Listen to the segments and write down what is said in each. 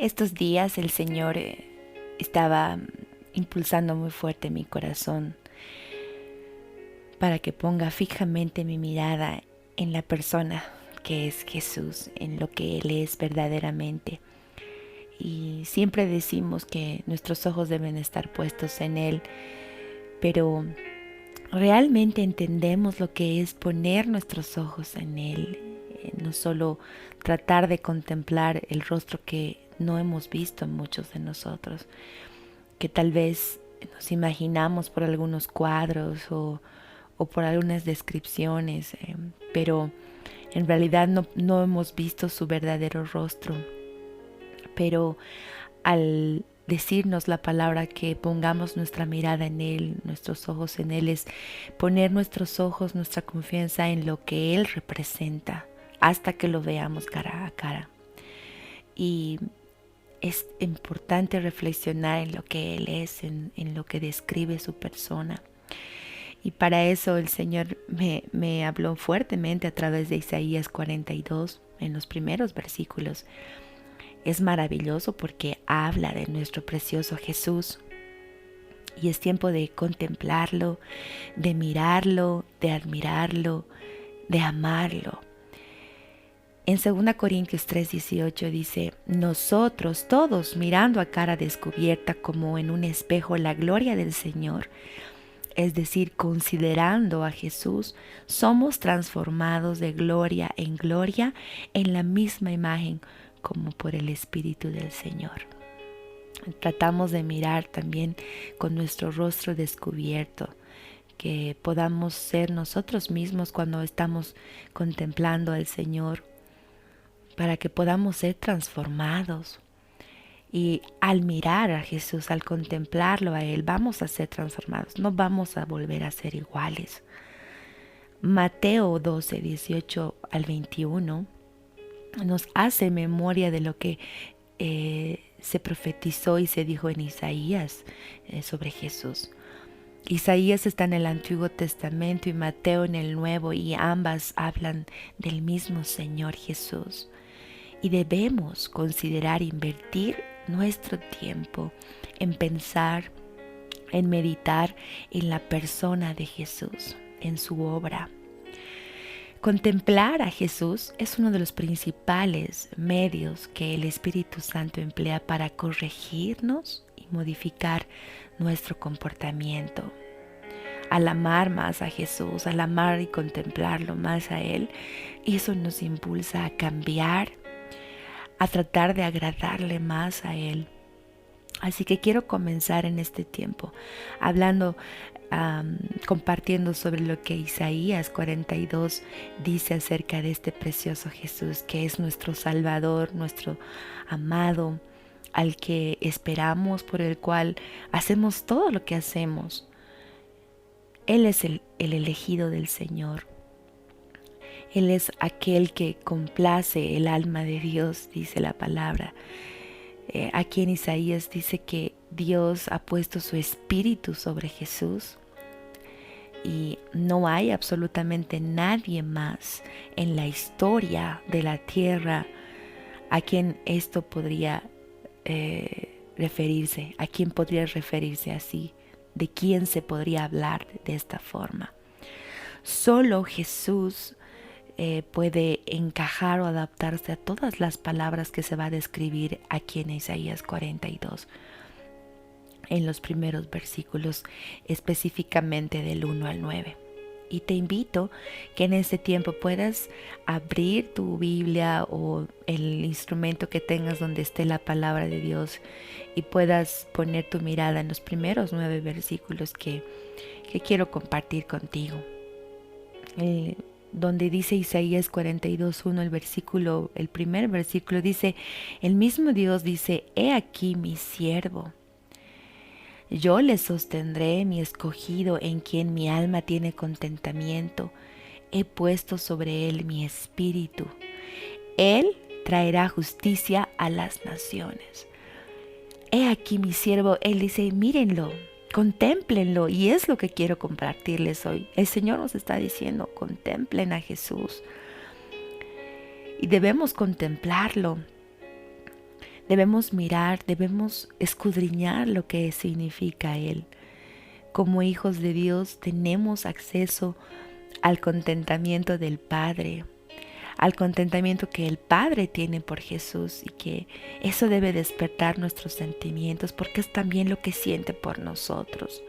Estos días el Señor estaba impulsando muy fuerte mi corazón para que ponga fijamente mi mirada en la persona que es Jesús, en lo que Él es verdaderamente. Y siempre decimos que nuestros ojos deben estar puestos en Él, pero realmente entendemos lo que es poner nuestros ojos en Él, no solo tratar de contemplar el rostro que no hemos visto en muchos de nosotros, que tal vez nos imaginamos por algunos cuadros o por algunas descripciones, pero en realidad no hemos visto su verdadero rostro. Pero al decirnos la palabra que pongamos nuestra mirada en Él, nuestros ojos en Él, es poner nuestros ojos, nuestra confianza en lo que Él representa hasta que lo veamos cara a cara. Y es importante reflexionar en lo que Él es, en lo que describe su persona. Y para eso el Señor me habló fuertemente a través de Isaías 42, en los primeros versículos. Es maravilloso porque habla de nuestro precioso Jesús. Y es tiempo de contemplarlo, de mirarlo, de admirarlo, de amarlo. En 2 Corintios 3:18 dice: nosotros todos mirando a cara descubierta como en un espejo la gloria del Señor, es decir, considerando a Jesús, somos transformados de gloria en la misma imagen como por el Espíritu del Señor. Tratamos de mirar también con nuestro rostro descubierto, que podamos ser nosotros mismos cuando estamos contemplando al Señor, para que podamos ser transformados. Y al mirar a Jesús, al contemplarlo a Él, vamos a ser transformados, no vamos a volver a ser iguales. Mateo 12:18 al 21 nos hace memoria de lo que se profetizó y se dijo en Isaías sobre Jesús. Isaías está en el Antiguo Testamento y Mateo en el Nuevo, y ambas hablan del mismo Señor Jesús. Y debemos considerar invertir nuestro tiempo en pensar, en meditar en la persona de Jesús, en su obra. Contemplar a Jesús es uno de los principales medios que el Espíritu Santo emplea para corregirnos y modificar nuestro comportamiento. Al amar más a Jesús, al amar y contemplarlo más a Él, eso nos impulsa a cambiar, a tratar de agradarle más a Él. Así que quiero comenzar en este tiempo hablando, compartiendo sobre lo que Isaías 42 dice acerca de este precioso Jesús, que es nuestro Salvador, nuestro amado, al que esperamos, por el cual hacemos todo lo que hacemos. Él es el elegido del Señor. Él es aquel que complace el alma de Dios, dice la palabra. Aquí en Isaías dice que Dios ha puesto su espíritu sobre Jesús y no hay absolutamente nadie más en la historia de la tierra a quien esto podría referirse, a quien podría referirse así, de quién se podría hablar de esta forma. Solo Jesús puede encajar o adaptarse a todas las palabras que se va a describir aquí en Isaías 42, en los primeros versículos, específicamente del 1 al 9. Y te invito que en este tiempo puedas abrir tu Biblia o el instrumento que tengas donde esté la palabra de Dios y puedas poner tu mirada en los primeros 9 versículos que quiero compartir contigo. Donde dice Isaías 42:1, el primer versículo dice: el mismo Dios dice: he aquí mi siervo, yo le sostendré, mi escogido, en quien mi alma tiene contentamiento, he puesto sobre él mi espíritu, él traerá justicia a las naciones. He aquí mi siervo. Él dice: mírenlo, contémplenlo, y es lo que quiero compartirles hoy. El Señor nos está diciendo: contemplen a Jesús. Y debemos contemplarlo. Debemos mirar, debemos escudriñar lo que significa Él. Como hijos de Dios tenemos acceso al contentamiento del Padre, al contentamiento que el Padre tiene por Jesús, y que eso debe despertar nuestros sentimientos, porque es también lo que siente por nosotros.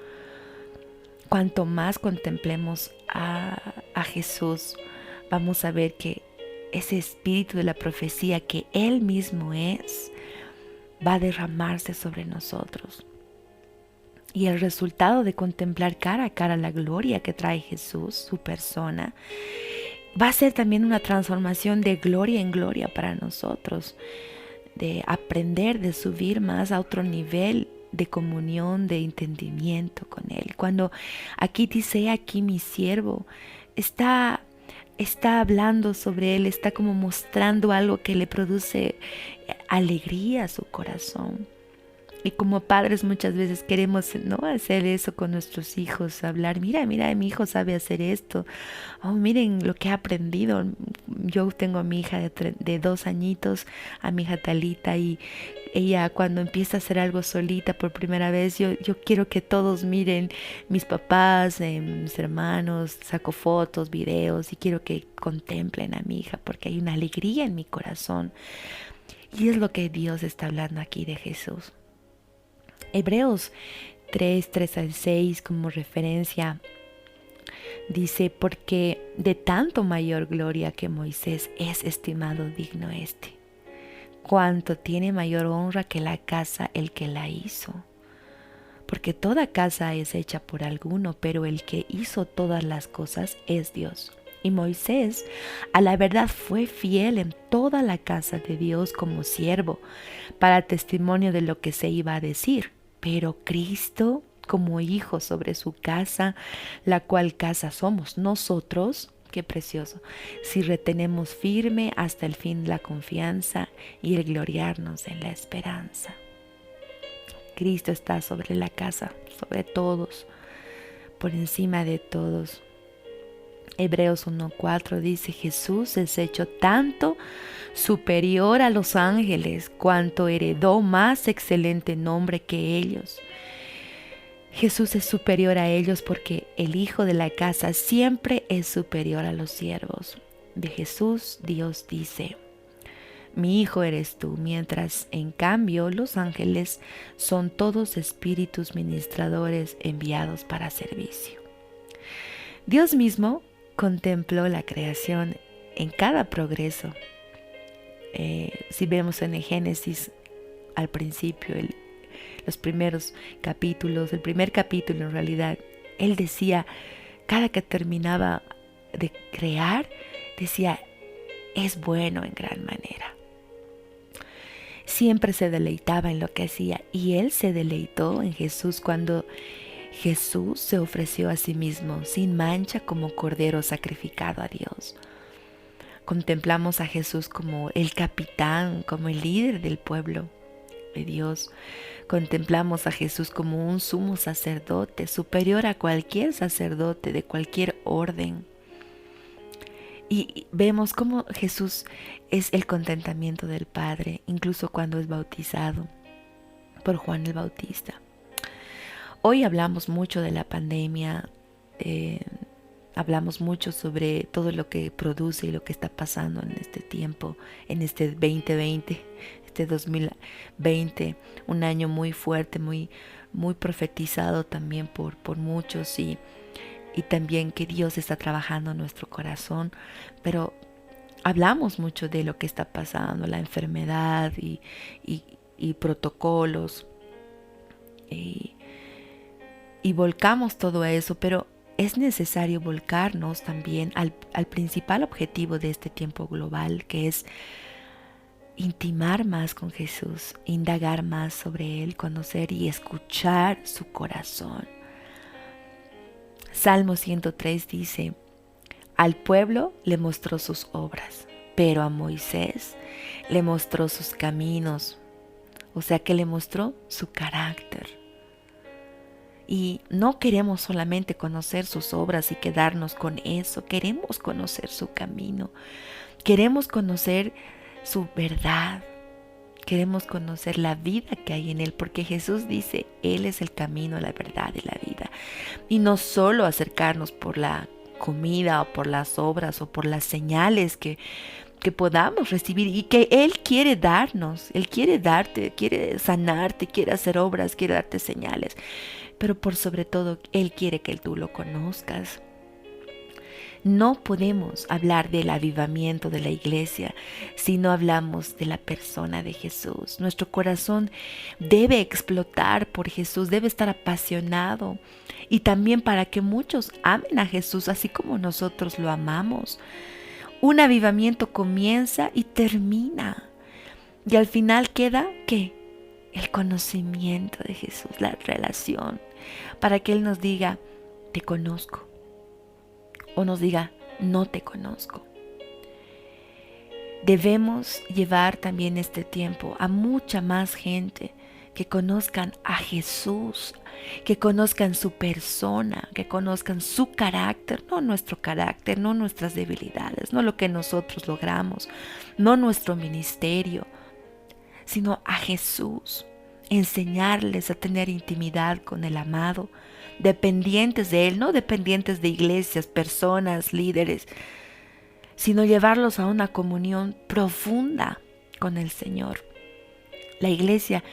Cuanto más contemplemos a Jesús, vamos a ver que ese espíritu de la profecía que Él mismo es, va a derramarse sobre nosotros. Y el resultado de contemplar cara a cara la gloria que trae Jesús, su persona, va a ser también una transformación de gloria en gloria para nosotros, de aprender, de subir más a otro nivel de comunión, de entendimiento con Él. Cuando aquí dice, aquí mi siervo, está hablando sobre Él, está como mostrando algo que le produce alegría a su corazón. Y como padres muchas veces queremos, ¿no?, hacer eso con nuestros hijos, hablar, mira, mi hijo sabe hacer esto. Oh, miren lo que ha aprendido. Yo tengo a mi hija de 2 añitos, a mi hija Talita, y ella cuando empieza a hacer algo solita por primera vez, yo quiero que todos miren, mis papás, mis hermanos, saco fotos, videos, y quiero que contemplen a mi hija, porque hay una alegría en mi corazón. Y es lo que Dios está hablando aquí de Jesús. Hebreos 3 al 6 como referencia dice, porque de tanto mayor gloria que Moisés es estimado digno cuanto tiene mayor honra que la casa el que la hizo. Porque toda casa es hecha por alguno, pero el que hizo todas las cosas es Dios. Y Moisés, a la verdad, fue fiel en toda la casa de Dios como siervo, para testimonio de lo que se iba a decir. Pero Cristo como hijo sobre su casa, la cual casa somos nosotros. Qué precioso. Si retenemos firme hasta el fin la confianza y el gloriarnos en la esperanza. Cristo está sobre la casa, sobre todos, por encima de todos. Hebreos 1:4 dice, Jesús es hecho tanto superior a los ángeles, cuanto heredó más excelente nombre que ellos. Jesús es superior a ellos porque el hijo de la casa siempre es superior a los siervos. De Jesús, Dios dice, mi hijo eres tú, mientras en cambio los ángeles son todos espíritus ministradores enviados para servicio. Dios mismo contempló la creación en cada progreso. Si vemos en el Génesis al principio, los primeros capítulos, el primer capítulo en realidad, Él decía, cada que terminaba de crear, decía, es bueno en gran manera. Siempre se deleitaba en lo que hacía, y Él se deleitó en Jesús cuando Jesús se ofreció a sí mismo sin mancha como cordero sacrificado a Dios. Contemplamos a Jesús como el capitán, como el líder del pueblo de Dios. Contemplamos a Jesús como un sumo sacerdote, superior a cualquier sacerdote de cualquier orden. Y vemos cómo Jesús es el contentamiento del Padre, incluso cuando es bautizado por Juan el Bautista. Hoy hablamos mucho de la pandemia, hablamos mucho sobre todo lo que produce y lo que está pasando en este tiempo, en este 2020, este 2020, un año muy fuerte, muy profetizado también por muchos, y también que Dios está trabajando en nuestro corazón, pero hablamos mucho de lo que está pasando, la enfermedad y protocolos, y volcamos todo eso, pero es necesario volcarnos también al principal objetivo de este tiempo global, que es intimar más con Jesús, indagar más sobre Él, conocer y escuchar su corazón. Salmo 103 dice, al pueblo le mostró sus obras, pero a Moisés le mostró sus caminos, o sea que le mostró su carácter. Y no queremos solamente conocer sus obras y quedarnos con eso, queremos conocer su camino, queremos conocer su verdad, Queremos conocer la vida que hay en Él, porque Jesús dice, Él es el camino, la verdad y la vida. Y no solo acercarnos por la comida o por las obras o por las señales que podamos recibir y que Él quiere darnos. Él quiere darte, quiere sanarte, quiere hacer obras, quiere darte señales. Pero por sobre todo, Él quiere que tú lo conozcas. No podemos hablar del avivamiento de la iglesia si no hablamos de la persona de Jesús. Nuestro corazón debe explotar por Jesús, debe estar apasionado. Y también para que muchos amen a Jesús así como nosotros lo amamos. Un avivamiento comienza y termina. Y al final queda, ¿qué? El conocimiento de Jesús, la relación. Para que Él nos diga, te conozco. O nos diga, no te conozco. Debemos llevar también este tiempo a mucha más gente que conozcan a Jesús, que conozcan su persona, que conozcan su carácter, no nuestro carácter, no nuestras debilidades, no lo que nosotros logramos, no nuestro ministerio, sino a Jesús. Enseñarles a tener intimidad con el amado, dependientes de Él, no dependientes de iglesias, personas, líderes, sino llevarlos a una comunión profunda con el Señor. La iglesia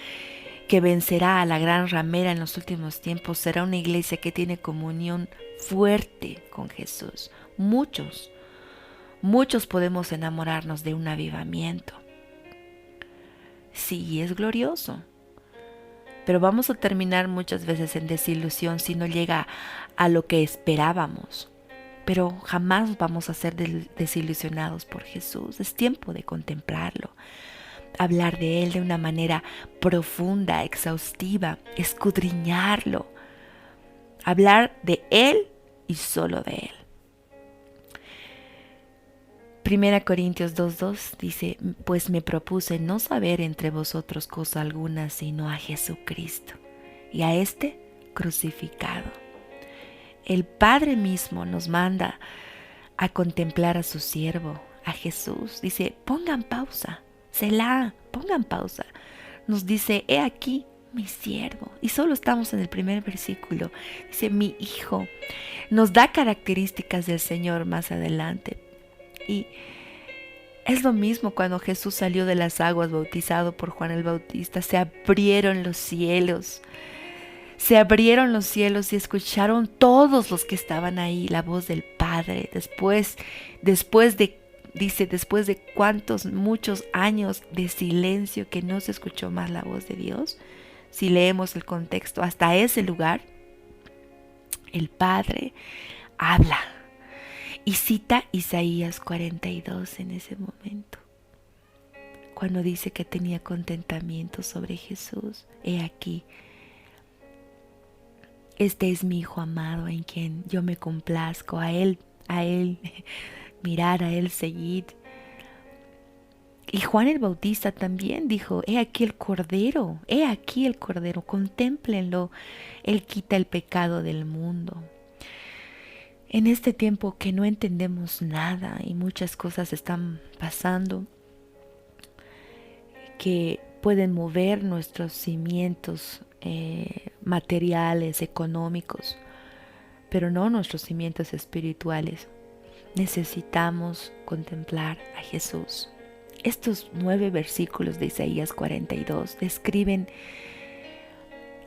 que vencerá a la gran ramera en los últimos tiempos será una iglesia que tiene comunión fuerte con Jesús. Muchos podemos enamorarnos de un avivamiento. Sí, es glorioso. Pero vamos a terminar muchas veces en desilusión si no llega a lo que esperábamos. Pero jamás vamos a ser desilusionados por Jesús. Es tiempo de contemplarlo. Hablar de Él de una manera profunda, exhaustiva. Escudriñarlo. Hablar de Él y solo de Él. 1 Corintios 2:2 dice, pues me propuse no saber entre vosotros cosa alguna sino a Jesucristo y a este crucificado. El Padre mismo nos manda a contemplar a su siervo, a Jesús. Dice, pongan pausa, Selah, pongan pausa. Nos dice, he aquí mi siervo. Y solo estamos en el primer versículo. Dice, mi hijo. Nos da características del Señor más adelante. Y es lo mismo cuando Jesús salió de las aguas bautizado por Juan el Bautista. Se abrieron los cielos. Se abrieron los cielos y escucharon todos los que estaban ahí la voz del Padre. Después de muchos años de silencio que no se escuchó más la voz de Dios. Si leemos el contexto, hasta ese lugar, el Padre habla. Y cita Isaías 42 en ese momento, cuando dice que tenía contentamiento sobre Jesús. He aquí, este es mi Hijo amado en quien yo me complazco, a él mirar, a Él seguir. Y Juan el Bautista también dijo, he aquí el Cordero, contémplenlo, Él quita el pecado del mundo. En este tiempo que no entendemos nada y muchas cosas están pasando que pueden mover nuestros cimientos materiales, económicos, pero no nuestros cimientos espirituales. Necesitamos contemplar a Jesús. Estos 9 versículos de Isaías 42 describen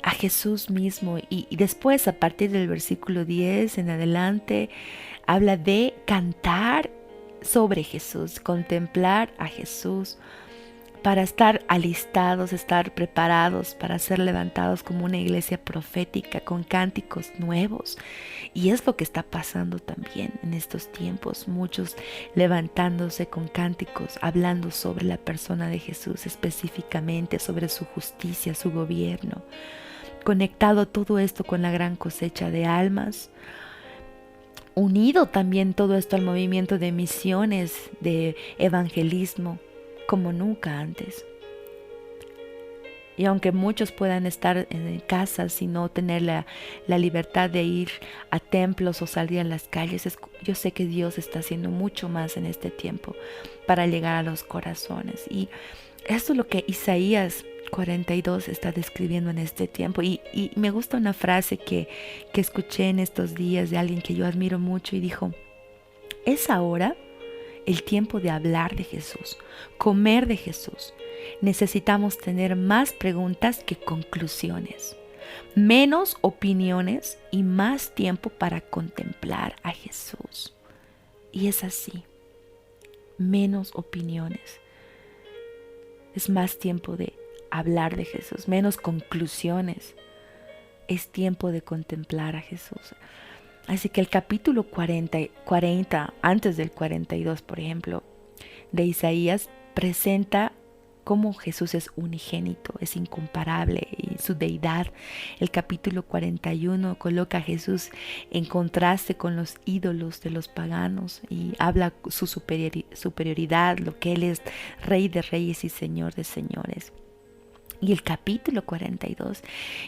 a Jesús mismo y después a partir del versículo 10 en adelante habla de cantar sobre Jesús, contemplar a Jesús para estar alistados, estar preparados para ser levantados como una iglesia profética con cánticos nuevos. Y es lo que está pasando también en estos tiempos, muchos levantándose con cánticos, hablando sobre la persona de Jesús, específicamente sobre su justicia, su gobierno. Conectado todo esto con la gran cosecha de almas, unido también todo esto al movimiento de misiones, de evangelismo, como nunca antes. Y aunque muchos puedan estar en casas y no tener la libertad de ir a templos o salir a las calles, yo sé que Dios está haciendo mucho más en este tiempo para llegar a los corazones. Y Esto es lo que Isaías 42 está describiendo en este tiempo. Y me gusta una frase que escuché en estos días de alguien que yo admiro mucho y dijo, es ahora el tiempo de hablar de Jesús, comer de Jesús. Necesitamos tener más preguntas que conclusiones, menos opiniones y más tiempo para contemplar a Jesús. Y es así, menos opiniones. Es más tiempo de hablar de Jesús, menos conclusiones. Es tiempo de contemplar a Jesús. Así que el capítulo 40, antes del 42, por ejemplo, de Isaías, presenta cómo Jesús es unigénito, es incomparable y su deidad. El capítulo 41 coloca a Jesús en contraste con los ídolos de los paganos y habla su superioridad, lo que Él es Rey de Reyes y Señor de Señores. Y el capítulo 42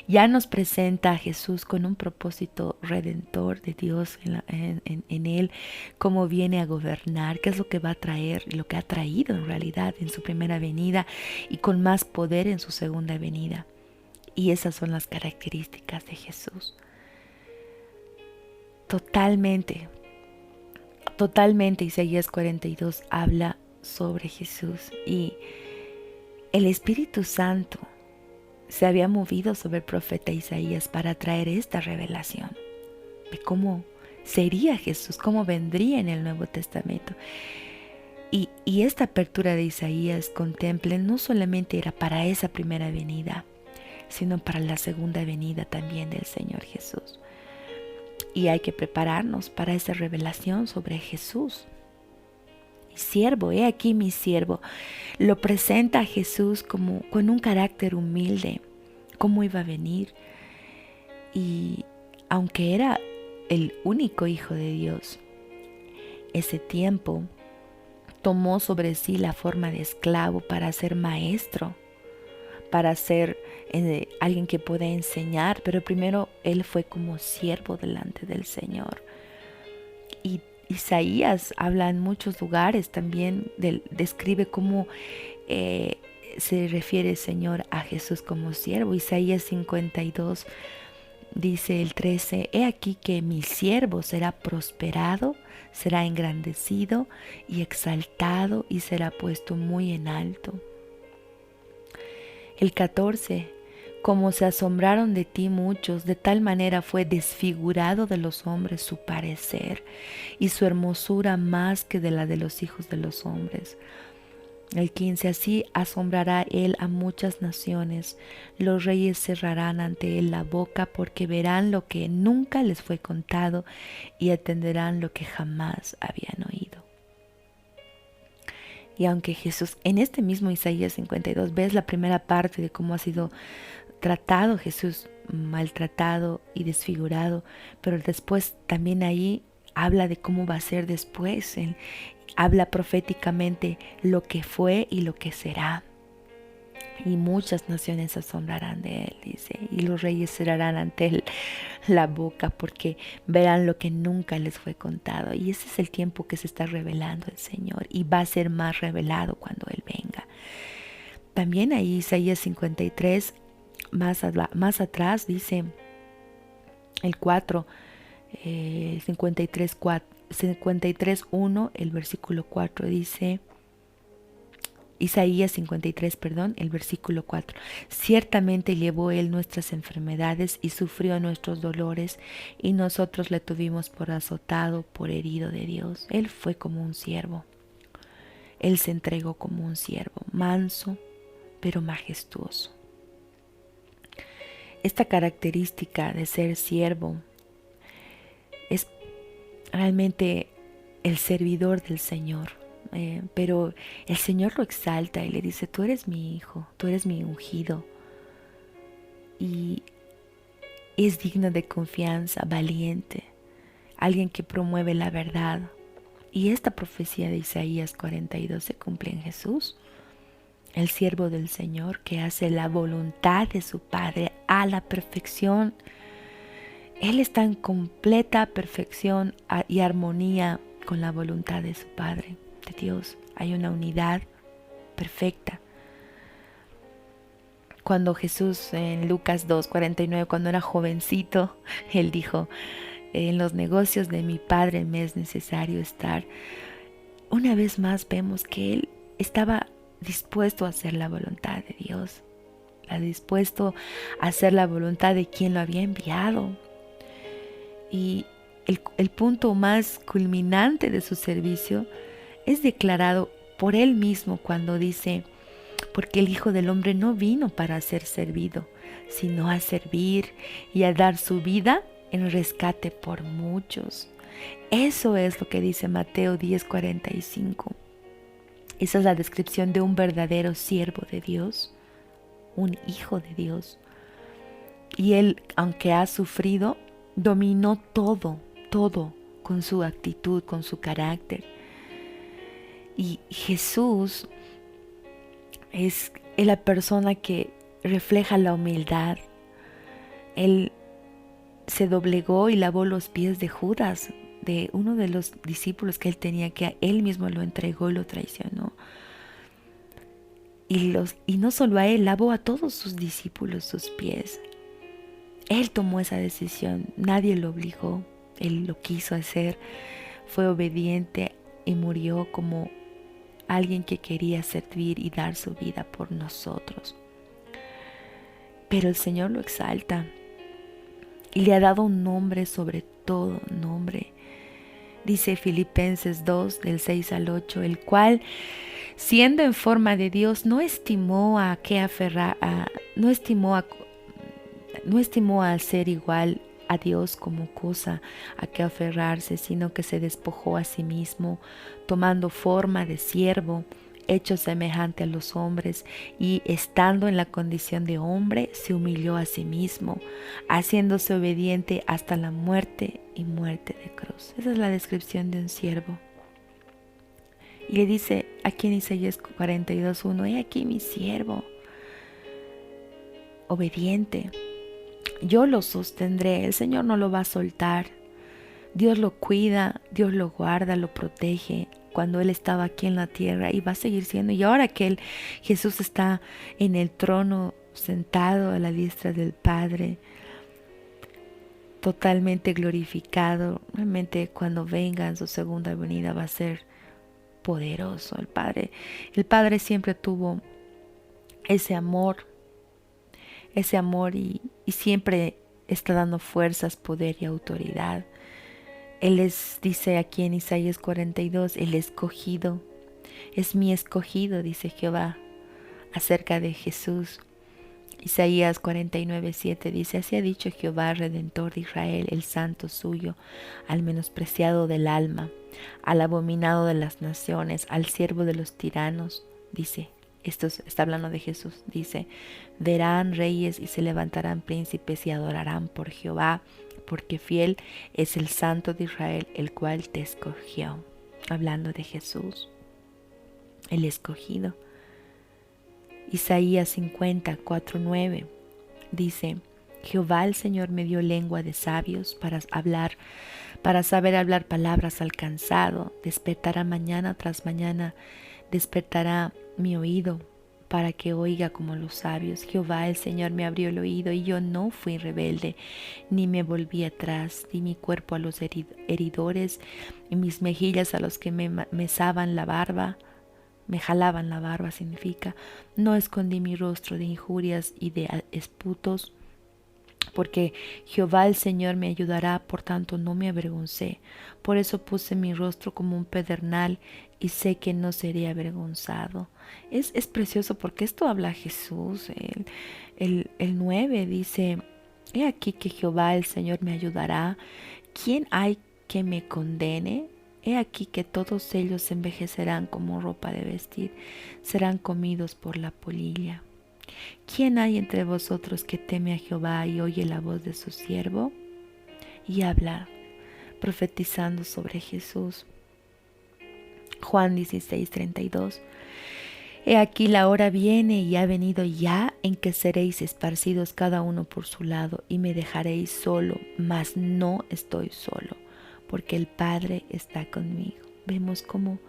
ya nos presenta a Jesús con un propósito redentor de Dios en Él, cómo viene a gobernar, qué es lo que va a traer, lo que ha traído en realidad en su primera venida y con más poder en su segunda venida. Y esas son las características de Jesús. Totalmente Isaías 42 habla sobre Jesús y el Espíritu Santo se había movido sobre el profeta Isaías para traer esta revelación de cómo sería Jesús, cómo vendría en el Nuevo Testamento. Y esta apertura de Isaías, contemplen, no solamente era para esa primera venida, sino para la segunda venida también del Señor Jesús. Y hay que prepararnos para esa revelación sobre Jesús. Siervo, he aquí mi siervo. Lo presenta a Jesús como con un carácter humilde, cómo iba a venir. Y aunque era el único hijo de Dios, ese tiempo tomó sobre sí la forma de esclavo para ser maestro, para ser alguien que pueda enseñar, pero primero él fue como siervo delante del Señor. Y Isaías habla en muchos lugares también, describe cómo se refiere el Señor a Jesús como siervo. Isaías 52 dice el 13, he aquí que mi siervo será prosperado, será engrandecido y exaltado y será puesto muy en alto. El 14, como se asombraron de ti muchos, de tal manera fue desfigurado de los hombres su parecer, y su hermosura más que de la de los hijos de los hombres. El 15, así asombrará él a muchas naciones, los reyes cerrarán ante él la boca, porque verán lo que nunca les fue contado, y atenderán lo que jamás habían oído. Y aunque Jesús, en este mismo Isaías 52, ves la primera parte de cómo ha sido tratado Jesús, maltratado y desfigurado, pero después también ahí habla de cómo va a ser después. Él habla proféticamente lo que fue y lo que será. Y muchas naciones se asombrarán de él, dice, y los reyes cerrarán ante él la boca porque verán lo que nunca les fue contado. Y ese es el tiempo que se está revelando el Señor y va a ser más revelado cuando él venga. También ahí Isaías 53, más atrás dice el 4, 53:1, el versículo 4 dice, Isaías 53, el versículo 4. Ciertamente llevó él nuestras enfermedades y sufrió nuestros dolores, y nosotros le tuvimos por azotado, por herido de Dios. Él fue como un siervo. Él se entregó como un siervo, manso, pero majestuoso. Esta característica de ser siervo es realmente el servidor del Señor. Pero el Señor lo exalta y le dice, tú eres mi hijo, tú eres mi ungido. Y es digno de confianza, valiente, alguien que promueve la verdad. Y esta profecía de Isaías 42 se cumple en Jesús, el siervo del Señor que hace la voluntad de su Padre a la perfección. Él está en completa perfección y armonía con la voluntad de su Padre. De Dios hay una unidad perfecta. Cuando Jesús en Lucas 2:49, cuando era jovencito, Él dijo, en los negocios de mi Padre me es necesario estar. Una vez más vemos que Él estaba dispuesto a hacer la voluntad de Dios, dispuesto a hacer la voluntad de quien lo había enviado. Y el punto más culminante de su servicio es declarado por Él mismo cuando dice, porque el Hijo del Hombre no vino para ser servido, sino a servir y a dar su vida en rescate por muchos. Eso es lo que dice Mateo 10:45. Esa es la descripción de un verdadero siervo de Dios, un hijo de Dios. Y Él, aunque ha sufrido, dominó todo con su actitud, con su carácter. Y Jesús es la persona que refleja la humildad. Él se doblegó y lavó los pies de Judas, de uno de los discípulos que él tenía, que él mismo lo entregó y lo traicionó. Y no solo a él, lavó a todos sus discípulos sus pies. Él tomó esa decisión, nadie lo obligó, él lo quiso hacer, fue obediente y murió como alguien que quería servir y dar su vida por nosotros. Pero el Señor lo exalta y le ha dado un nombre sobre todo nombre. Dice Filipenses 2, del 6 al 8, el cual, siendo en forma de Dios, no estimó al ser igual a Dios como cosa a que aferrarse, sino que se despojó a sí mismo, tomando forma de siervo, hecho semejante a los hombres, y estando en la condición de hombre, se humilló a sí mismo, haciéndose obediente hasta la muerte y muerte de cruz. Esa es la descripción de un siervo. Y le dice aquí en Isaías 42:1, he aquí mi siervo, obediente. Yo lo sostendré, el Señor no lo va a soltar. Dios lo cuida, Dios lo guarda, lo protege cuando Él estaba aquí en la tierra y va a seguir siendo. Y ahora que Jesús está en el trono sentado a la diestra del Padre, totalmente glorificado, realmente cuando venga en su segunda venida va a ser poderoso. El Padre siempre tuvo ese amor y siempre está dando fuerzas, poder y autoridad. Él dice aquí en Isaías 42, el escogido, es mi escogido, dice Jehová, acerca de Jesús. Isaías 49:7 dice, así ha dicho Jehová, Redentor de Israel, el santo suyo, al menospreciado del alma, al abominado de las naciones, al siervo de los tiranos, dice. Esto está hablando de Jesús, dice, verán reyes y se levantarán príncipes y adorarán por Jehová, porque fiel es el Santo de Israel, el cual te escogió. Hablando de Jesús, el escogido. Isaías 50:4-9 dice, Jehová el Señor me dio lengua de sabios para saber hablar palabras al cansado. Despertará mañana tras mañana, despertará mi oído para que oiga como los sabios. Jehová el Señor me abrió el oído y yo no fui rebelde, ni me volví atrás. Di mi cuerpo a los heridores y mis mejillas a los que me mesaban la barba. Me jalaban la barba significa. No escondí mi rostro de injurias y de esputos, porque Jehová el Señor me ayudará, por tanto no me avergoncé. Por eso puse mi rostro como un pedernal y sé que no seré avergonzado. Es precioso porque esto habla Jesús. El 9 dice, he aquí que Jehová el Señor me ayudará. ¿Quién hay que me condene? He aquí que todos ellos se envejecerán como ropa de vestir, serán comidos por la polilla. ¿Quién hay entre vosotros que teme a Jehová y oye la voz de su siervo? Y habla, profetizando sobre Jesús. Juan 16:32. He aquí la hora viene y ha venido ya en que seréis esparcidos cada uno por su lado y me dejaréis solo, mas no estoy solo, porque el Padre está conmigo. Vemos cómo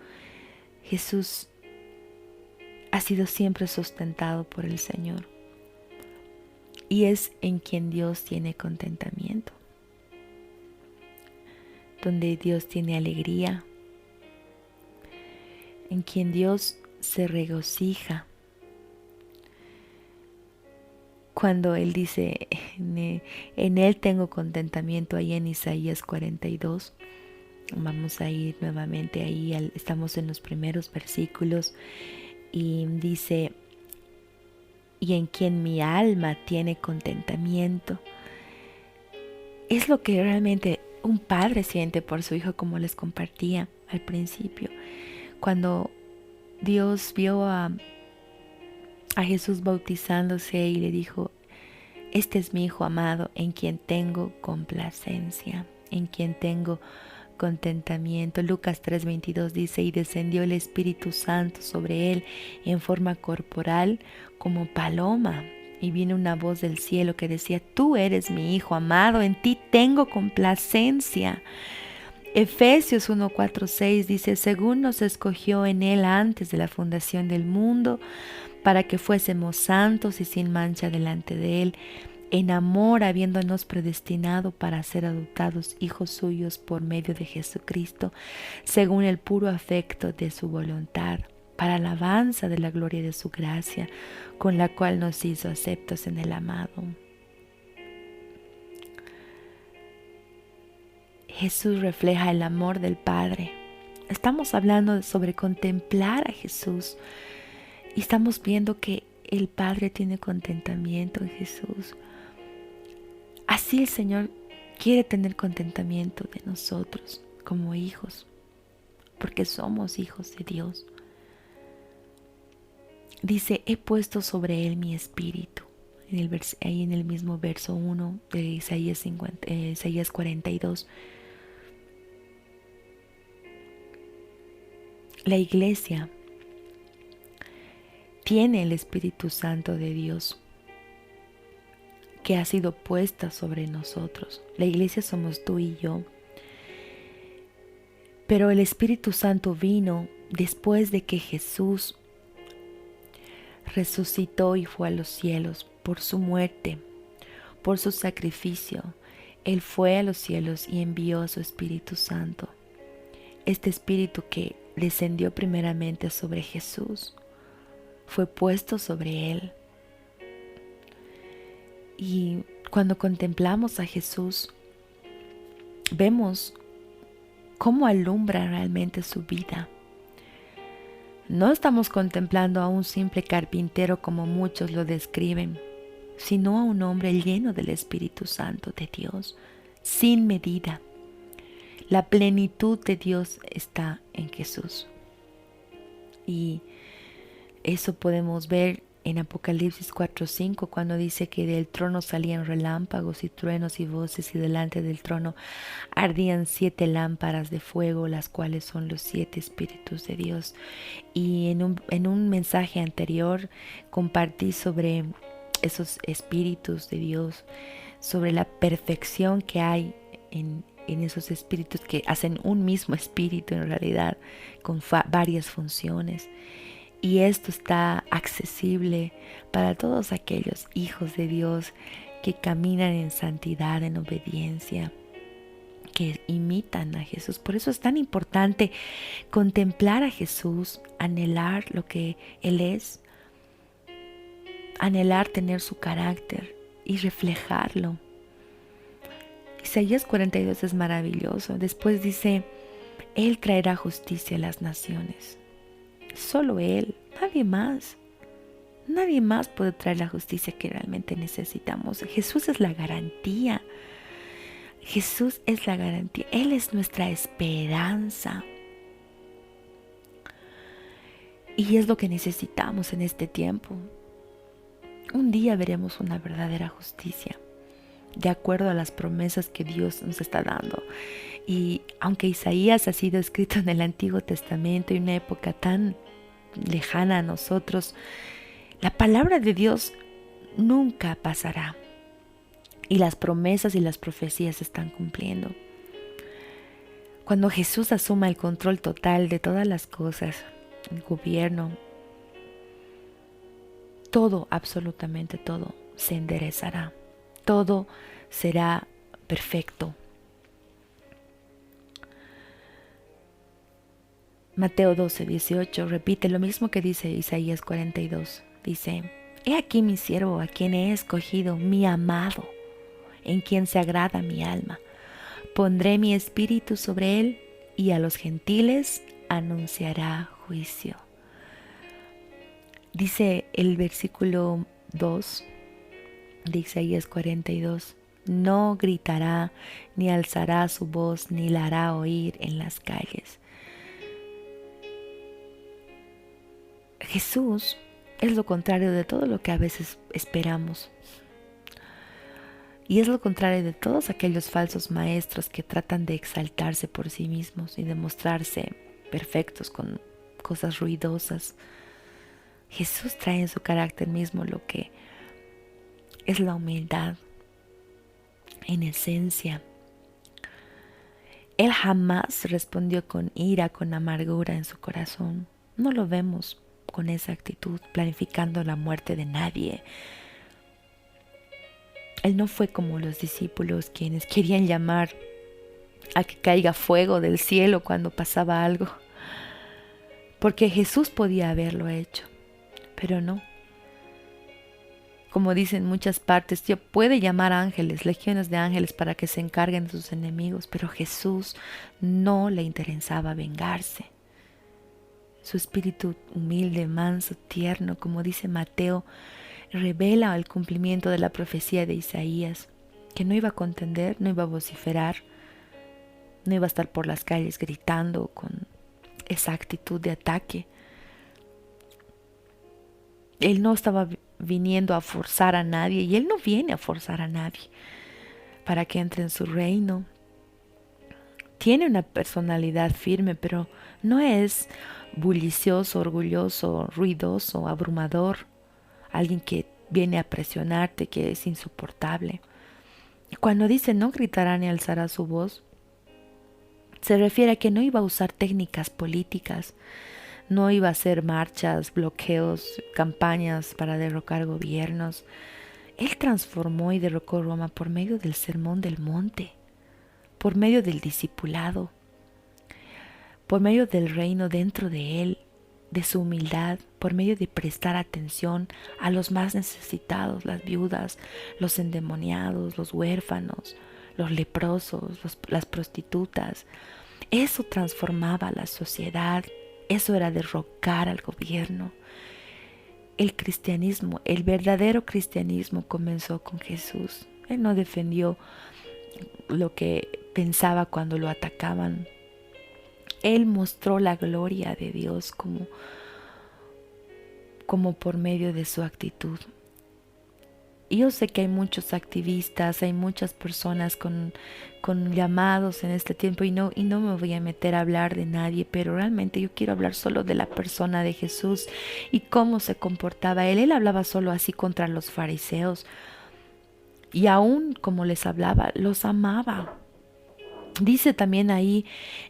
Jesús ha sido siempre sustentado por el Señor. Y es en quien Dios tiene contentamiento, donde Dios tiene alegría, en quien Dios se regocija. Cuando Él dice, en Él tengo contentamiento, ahí en Isaías 42, vamos a ir nuevamente ahí, estamos en los primeros versículos, y dice, y en quien mi alma tiene contentamiento. Es lo que realmente un padre siente por su hijo, como les compartía al principio. Cuando Dios vio a Jesús bautizándose y le dijo, este es mi hijo amado en quien tengo complacencia, en quien tengo contentamiento. Lucas 3:22 dice, y descendió el Espíritu Santo sobre él en forma corporal como paloma. Y vino una voz del cielo que decía, tú eres mi hijo amado, en ti tengo complacencia. Efesios 1:4-6 dice, según nos escogió en él antes de la fundación del mundo, para que fuésemos santos y sin mancha delante de él, en amor habiéndonos predestinado para ser adoptados hijos suyos por medio de Jesucristo, según el puro afecto de su voluntad, para alabanza de la gloria de su gracia, con la cual nos hizo aceptos en el amado. Jesús refleja el amor del Padre. Estamos hablando sobre contemplar a Jesús y estamos viendo que el Padre tiene contentamiento en Jesús. Así el Señor quiere tener contentamiento de nosotros como hijos, porque somos hijos de Dios. Dice, he puesto sobre él mi espíritu. Ahí en el mismo verso 1 de Isaías 42. La iglesia tiene el Espíritu Santo de Dios que ha sido puesta sobre nosotros. La iglesia somos tú y yo. Pero el Espíritu Santo vino después de que Jesús resucitó y fue a los cielos por su muerte, por su sacrificio. Él fue a los cielos y envió a su Espíritu Santo. Este Espíritu que descendió primeramente sobre Jesús, fue puesto sobre él. Y cuando contemplamos a Jesús, vemos cómo alumbra realmente su vida. No estamos contemplando a un simple carpintero como muchos lo describen, sino a un hombre lleno del Espíritu Santo de Dios, sin medida. La plenitud de Dios está en Jesús. Y eso podemos ver en Apocalipsis 4:5, cuando dice que del trono salían relámpagos y truenos y voces, y delante del trono ardían 7 lámparas de fuego, las cuales son los 7 espíritus de Dios. Y en un mensaje anterior compartí sobre esos espíritus de Dios, sobre la perfección que hay en esos espíritus que hacen un mismo espíritu en realidad, con varias funciones. Y esto está accesible para todos aquellos hijos de Dios que caminan en santidad, en obediencia, que imitan a Jesús. Por eso es tan importante contemplar a Jesús, anhelar lo que Él es, anhelar tener su carácter y reflejarlo. Isaías 42 es maravilloso. Después dice, Él traerá justicia a las naciones. Solo Él, nadie más. Nadie más puede traer la justicia que realmente necesitamos. Jesús es la garantía. Jesús es la garantía. Él es nuestra esperanza. Y es lo que necesitamos en este tiempo. Un día veremos una verdadera justicia, de acuerdo a las promesas que Dios nos está dando. Y aunque Isaías ha sido escrito en el Antiguo Testamento, en una época tan lejana a nosotros, la palabra de Dios nunca pasará. Y las promesas y las profecías se están cumpliendo. Cuando Jesús asuma el control total de todas las cosas, el gobierno, todo, absolutamente todo, se enderezará, todo será perfecto. Mateo 12:18 repite lo mismo que dice Isaías 42. Dice: He aquí mi siervo, a quien he escogido, mi amado, en quien se agrada mi alma. Pondré mi espíritu sobre él, y a los gentiles anunciará juicio. Dice el versículo 2 de Isaías 42. No gritará, ni alzará su voz, ni la hará oír en las calles. Jesús es lo contrario de todo lo que a veces esperamos. Y es lo contrario de todos aquellos falsos maestros que tratan de exaltarse por sí mismos y de mostrarse perfectos con cosas ruidosas. Jesús trae en su carácter mismo lo que es la humildad en esencia. Él jamás respondió con ira, con amargura en su corazón. No lo vemos con esa actitud, planificando la muerte de nadie. Él no fue como los discípulos quienes querían llamar a que caiga fuego del cielo cuando pasaba algo, porque Jesús podía haberlo hecho, pero no. Como dicen muchas partes, Dios puede llamar ángeles, legiones de ángeles para que se encarguen de sus enemigos, pero Jesús no le interesaba vengarse. Su espíritu humilde, manso, tierno, como dice Mateo, revela el cumplimiento de la profecía de Isaías, que no iba a contender, no iba a vociferar, no iba a estar por las calles gritando con esa actitud de ataque. Él no estaba viniendo a forzar a nadie, y Él no viene a forzar a nadie para que entre en su reino. Tiene una personalidad firme, pero no es bullicioso, orgulloso, ruidoso, abrumador, alguien que viene a presionarte, que es insoportable. Cuando dice no gritará ni alzará su voz, se refiere a que no iba a usar técnicas políticas, no iba a hacer marchas, bloqueos, campañas para derrocar gobiernos. Él transformó y derrocó Roma por medio del Sermón del Monte, por medio del discipulado, por medio del reino dentro de él, de su humildad, por medio de prestar atención a los más necesitados, las viudas, los endemoniados, los huérfanos, los leprosos, las prostitutas. Eso transformaba la sociedad, eso era derrocar al gobierno. El cristianismo, el verdadero cristianismo comenzó con Jesús. Él no defendió lo que pensaba cuando lo atacaban. Él mostró la gloria de Dios como por medio de su actitud. Y yo sé que hay muchos activistas, hay muchas personas con llamados en este tiempo, y no me voy a meter a hablar de nadie, pero realmente yo quiero hablar solo de la persona de Jesús y cómo se comportaba Él. Él hablaba solo así contra los fariseos, y aún como les hablaba, los amaba. Dice también ahí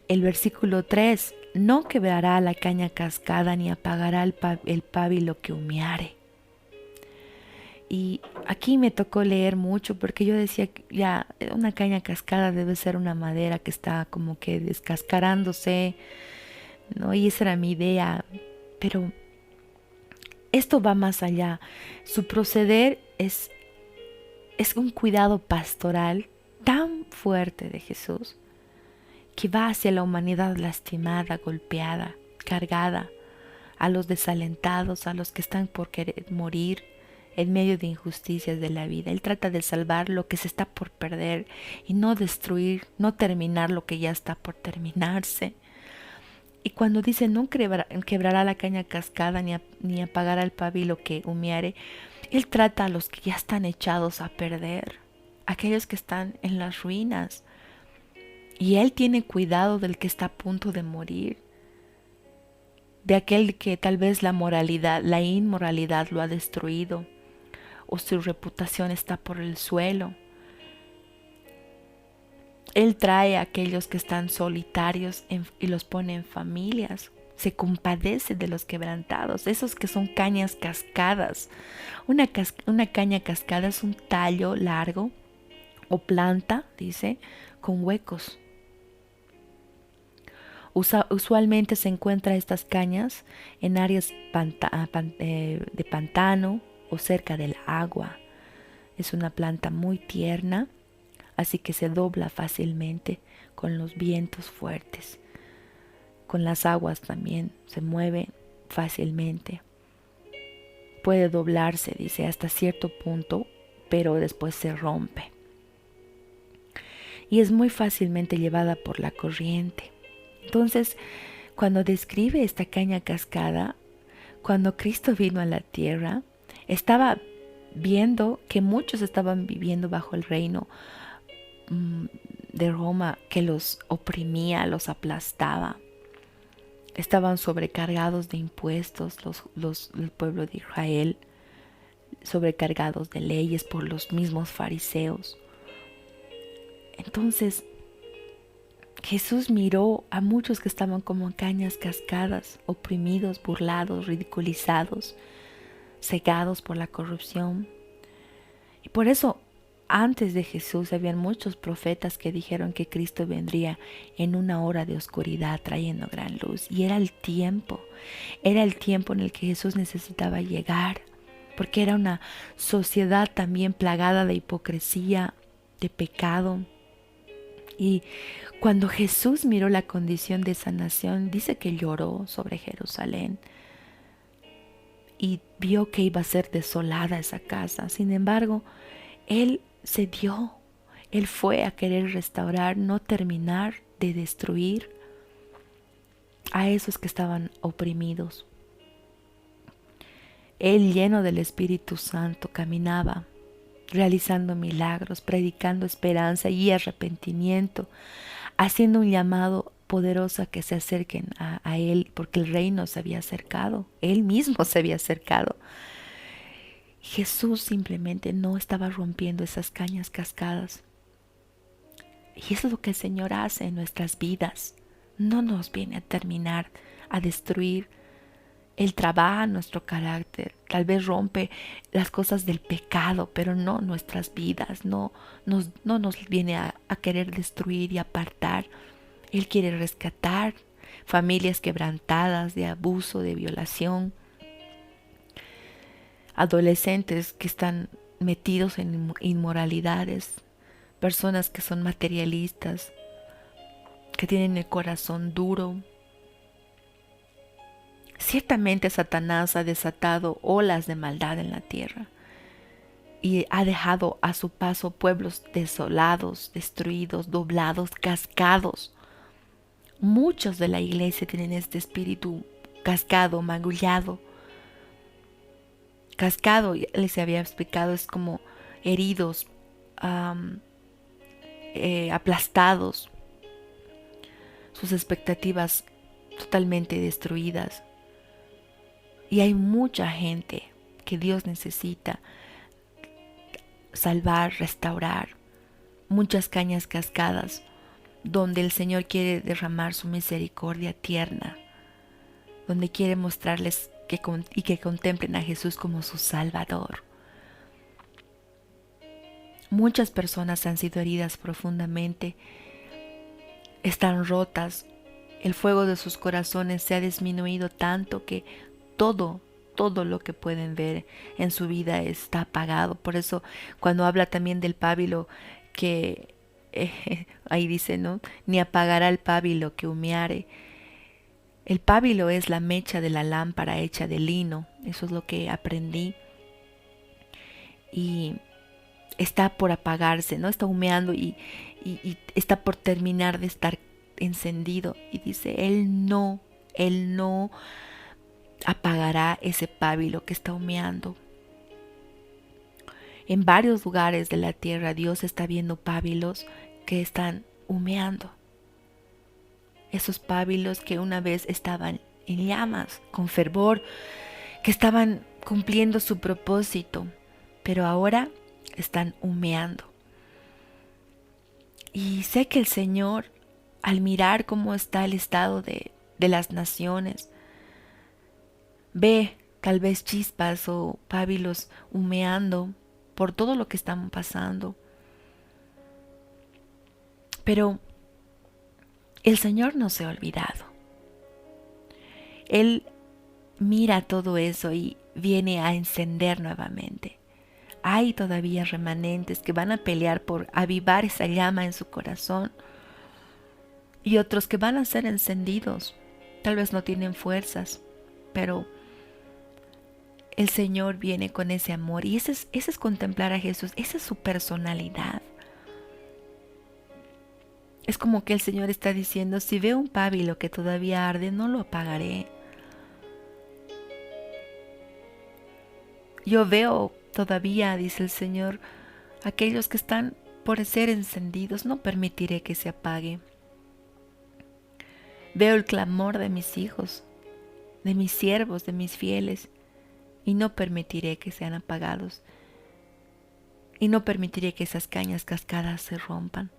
el versículo 3, no quebrará la caña cascada, ni apagará el pábilo que humeare. Y aquí me tocó leer mucho, porque yo decía que ya una caña cascada debe ser una madera que está como que descascarándose, ¿no? Y esa era mi idea, pero esto va más allá. Su proceder es un cuidado pastoral tan fuerte de Jesús, que va hacia la humanidad lastimada, golpeada, cargada, a los desalentados, a los que están por querer morir en medio de injusticias de la vida. Él trata de salvar lo que se está por perder y no destruir, no terminar lo que ya está por terminarse. Y cuando dice no quebrará la caña cascada, ni apagará el pábilo que humeare, Él trata a los que ya están echados a perder, aquellos que están en las ruinas. Y Él tiene cuidado del que está a punto de morir, de aquel que tal vez la inmoralidad lo ha destruido, o su reputación está por el suelo. Él trae a aquellos que están solitarios y los pone en familias, se compadece de los quebrantados, esos que son cañas cascadas. Una caña cascada es un tallo largo o planta, dice, con huecos. Usualmente se encuentra estas cañas en áreas de pantano o cerca del agua. Es una planta muy tierna, así que se dobla fácilmente con los vientos fuertes. Con las aguas también se mueve fácilmente. Puede doblarse, dice, hasta cierto punto, pero después se rompe. Y es muy fácilmente llevada por la corriente. Entonces, cuando describe esta caña cascada, cuando Cristo vino a la tierra, estaba viendo que muchos estaban viviendo bajo el reino de Roma, que los oprimía, los aplastaba. Estaban sobrecargados de impuestos el pueblo de Israel, sobrecargados de leyes por los mismos fariseos. Entonces Jesús miró a muchos que estaban como cañas cascadas, oprimidos, burlados, ridiculizados, cegados por la corrupción. Y por eso antes de Jesús habían muchos profetas que dijeron que Cristo vendría en una hora de oscuridad trayendo gran luz. Y era el tiempo en el que Jesús necesitaba llegar, porque era una sociedad también plagada de hipocresía, de pecado. Y cuando Jesús miró la condición de esa nación, dice que lloró sobre Jerusalén y vio que iba a ser desolada esa casa. Sin embargo, Él cedió. Él fue a querer restaurar, no terminar de destruir a esos que estaban oprimidos. Él, lleno del Espíritu Santo, caminaba realizando milagros, predicando esperanza y arrepentimiento, haciendo un llamado poderoso a que se acerquen a Él, porque el reino se había acercado, Él mismo se había acercado. Jesús simplemente no estaba rompiendo esas cañas cascadas. Y eso es lo que el Señor hace en nuestras vidas. No nos viene a terminar, a destruir. Él trabaja nuestro carácter, tal vez rompe las cosas del pecado, pero no nuestras vidas, no nos viene a querer destruir y apartar. Él quiere rescatar familias quebrantadas de abuso, de violación, adolescentes que están metidos en inmoralidades, personas que son materialistas, que tienen el corazón duro. Ciertamente Satanás ha desatado olas de maldad en la tierra y ha dejado a su paso pueblos desolados, destruidos, doblados, cascados. Muchos de la iglesia tienen este espíritu cascado, magullado. Cascado, les había explicado, es como heridos, aplastados, sus expectativas totalmente destruidas. Y hay mucha gente que Dios necesita salvar, restaurar. Muchas cañas cascadas donde el Señor quiere derramar su misericordia tierna, donde quiere mostrarles que contemplen a Jesús como su Salvador. Muchas personas han sido heridas profundamente, están rotas. El fuego de sus corazones se ha disminuido tanto que todo lo que pueden ver en su vida está apagado. Por eso cuando habla también del pábilo, que ahí dice, ¿no? Ni apagará el pábilo que humeare. El pábilo es la mecha de la lámpara hecha de lino. Eso es lo que aprendí. Y está por apagarse, ¿no? Está humeando y está por terminar de estar encendido. Y dice, Él no apagará ese pábilo que está humeando. En varios lugares de la tierra Dios está viendo pábilos que están humeando. Esos pábilos que una vez estaban en llamas, con fervor, que estaban cumpliendo su propósito, pero ahora están humeando. Y sé que el Señor, al mirar cómo está el estado de las naciones, ve tal vez chispas o pábilos humeando por todo lo que están pasando. Pero el Señor no se ha olvidado. Él mira todo eso y viene a encender nuevamente. Hay todavía remanentes que van a pelear por avivar esa llama en su corazón y otros que van a ser encendidos. Tal vez no tienen fuerzas, pero el Señor viene con ese amor y ese es contemplar a Jesús, esa es su personalidad. Es como que el Señor está diciendo, si veo un pábilo que todavía arde, no lo apagaré. Yo veo todavía, dice el Señor, aquellos que están por ser encendidos, no permitiré que se apague. Veo el clamor de mis hijos, de mis siervos, de mis fieles, y no permitiré que sean apagados. Y no permitiré que esas cañas cascadas se rompan.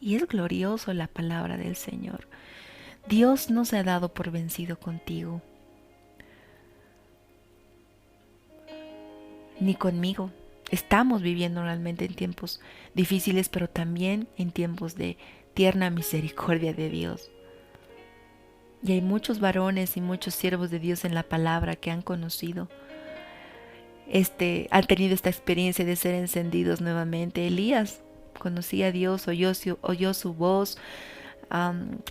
Y es glorioso la palabra del Señor. Dios no se ha dado por vencido contigo, ni conmigo. Estamos viviendo realmente en tiempos difíciles, pero también en tiempos de tierna misericordia de Dios. Y hay muchos varones y muchos siervos de Dios en la palabra que han conocido, han tenido esta experiencia de ser encendidos nuevamente. Elías conocía a Dios, oyó su voz,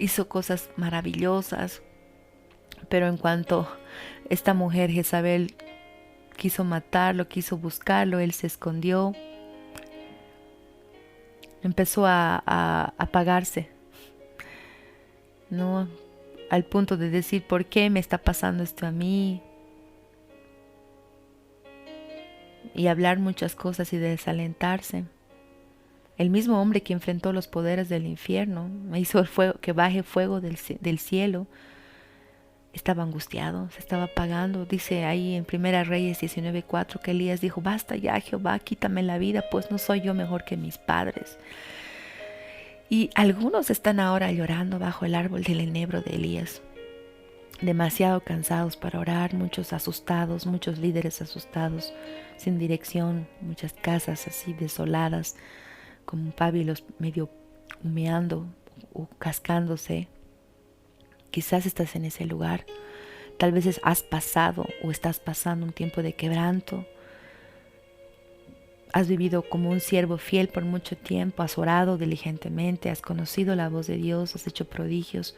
hizo cosas maravillosas, pero en cuanto esta mujer Jezabel quiso matarlo, quiso buscarlo, él se escondió, empezó a apagarse, ¿no? Al punto de decir, ¿por qué me está pasando esto a mí? Y hablar muchas cosas y desalentarse. El mismo hombre que enfrentó los poderes del infierno, hizo el fuego, que baje fuego del cielo, estaba angustiado, se estaba apagando. Dice ahí en Primera Reyes 19:4 que Elías dijo, basta ya, Jehová, quítame la vida, pues no soy yo mejor que mis padres. Y algunos están ahora llorando bajo el árbol del enebro de Elías, demasiado cansados para orar, muchos asustados, muchos líderes asustados, sin dirección, muchas casas así desoladas, como pábilos medio humeando o cascándose. Quizás estás en ese lugar, tal vez has pasado o estás pasando un tiempo de quebranto. Has vivido como un siervo fiel por mucho tiempo, has orado diligentemente, has conocido la voz de Dios, has hecho prodigios,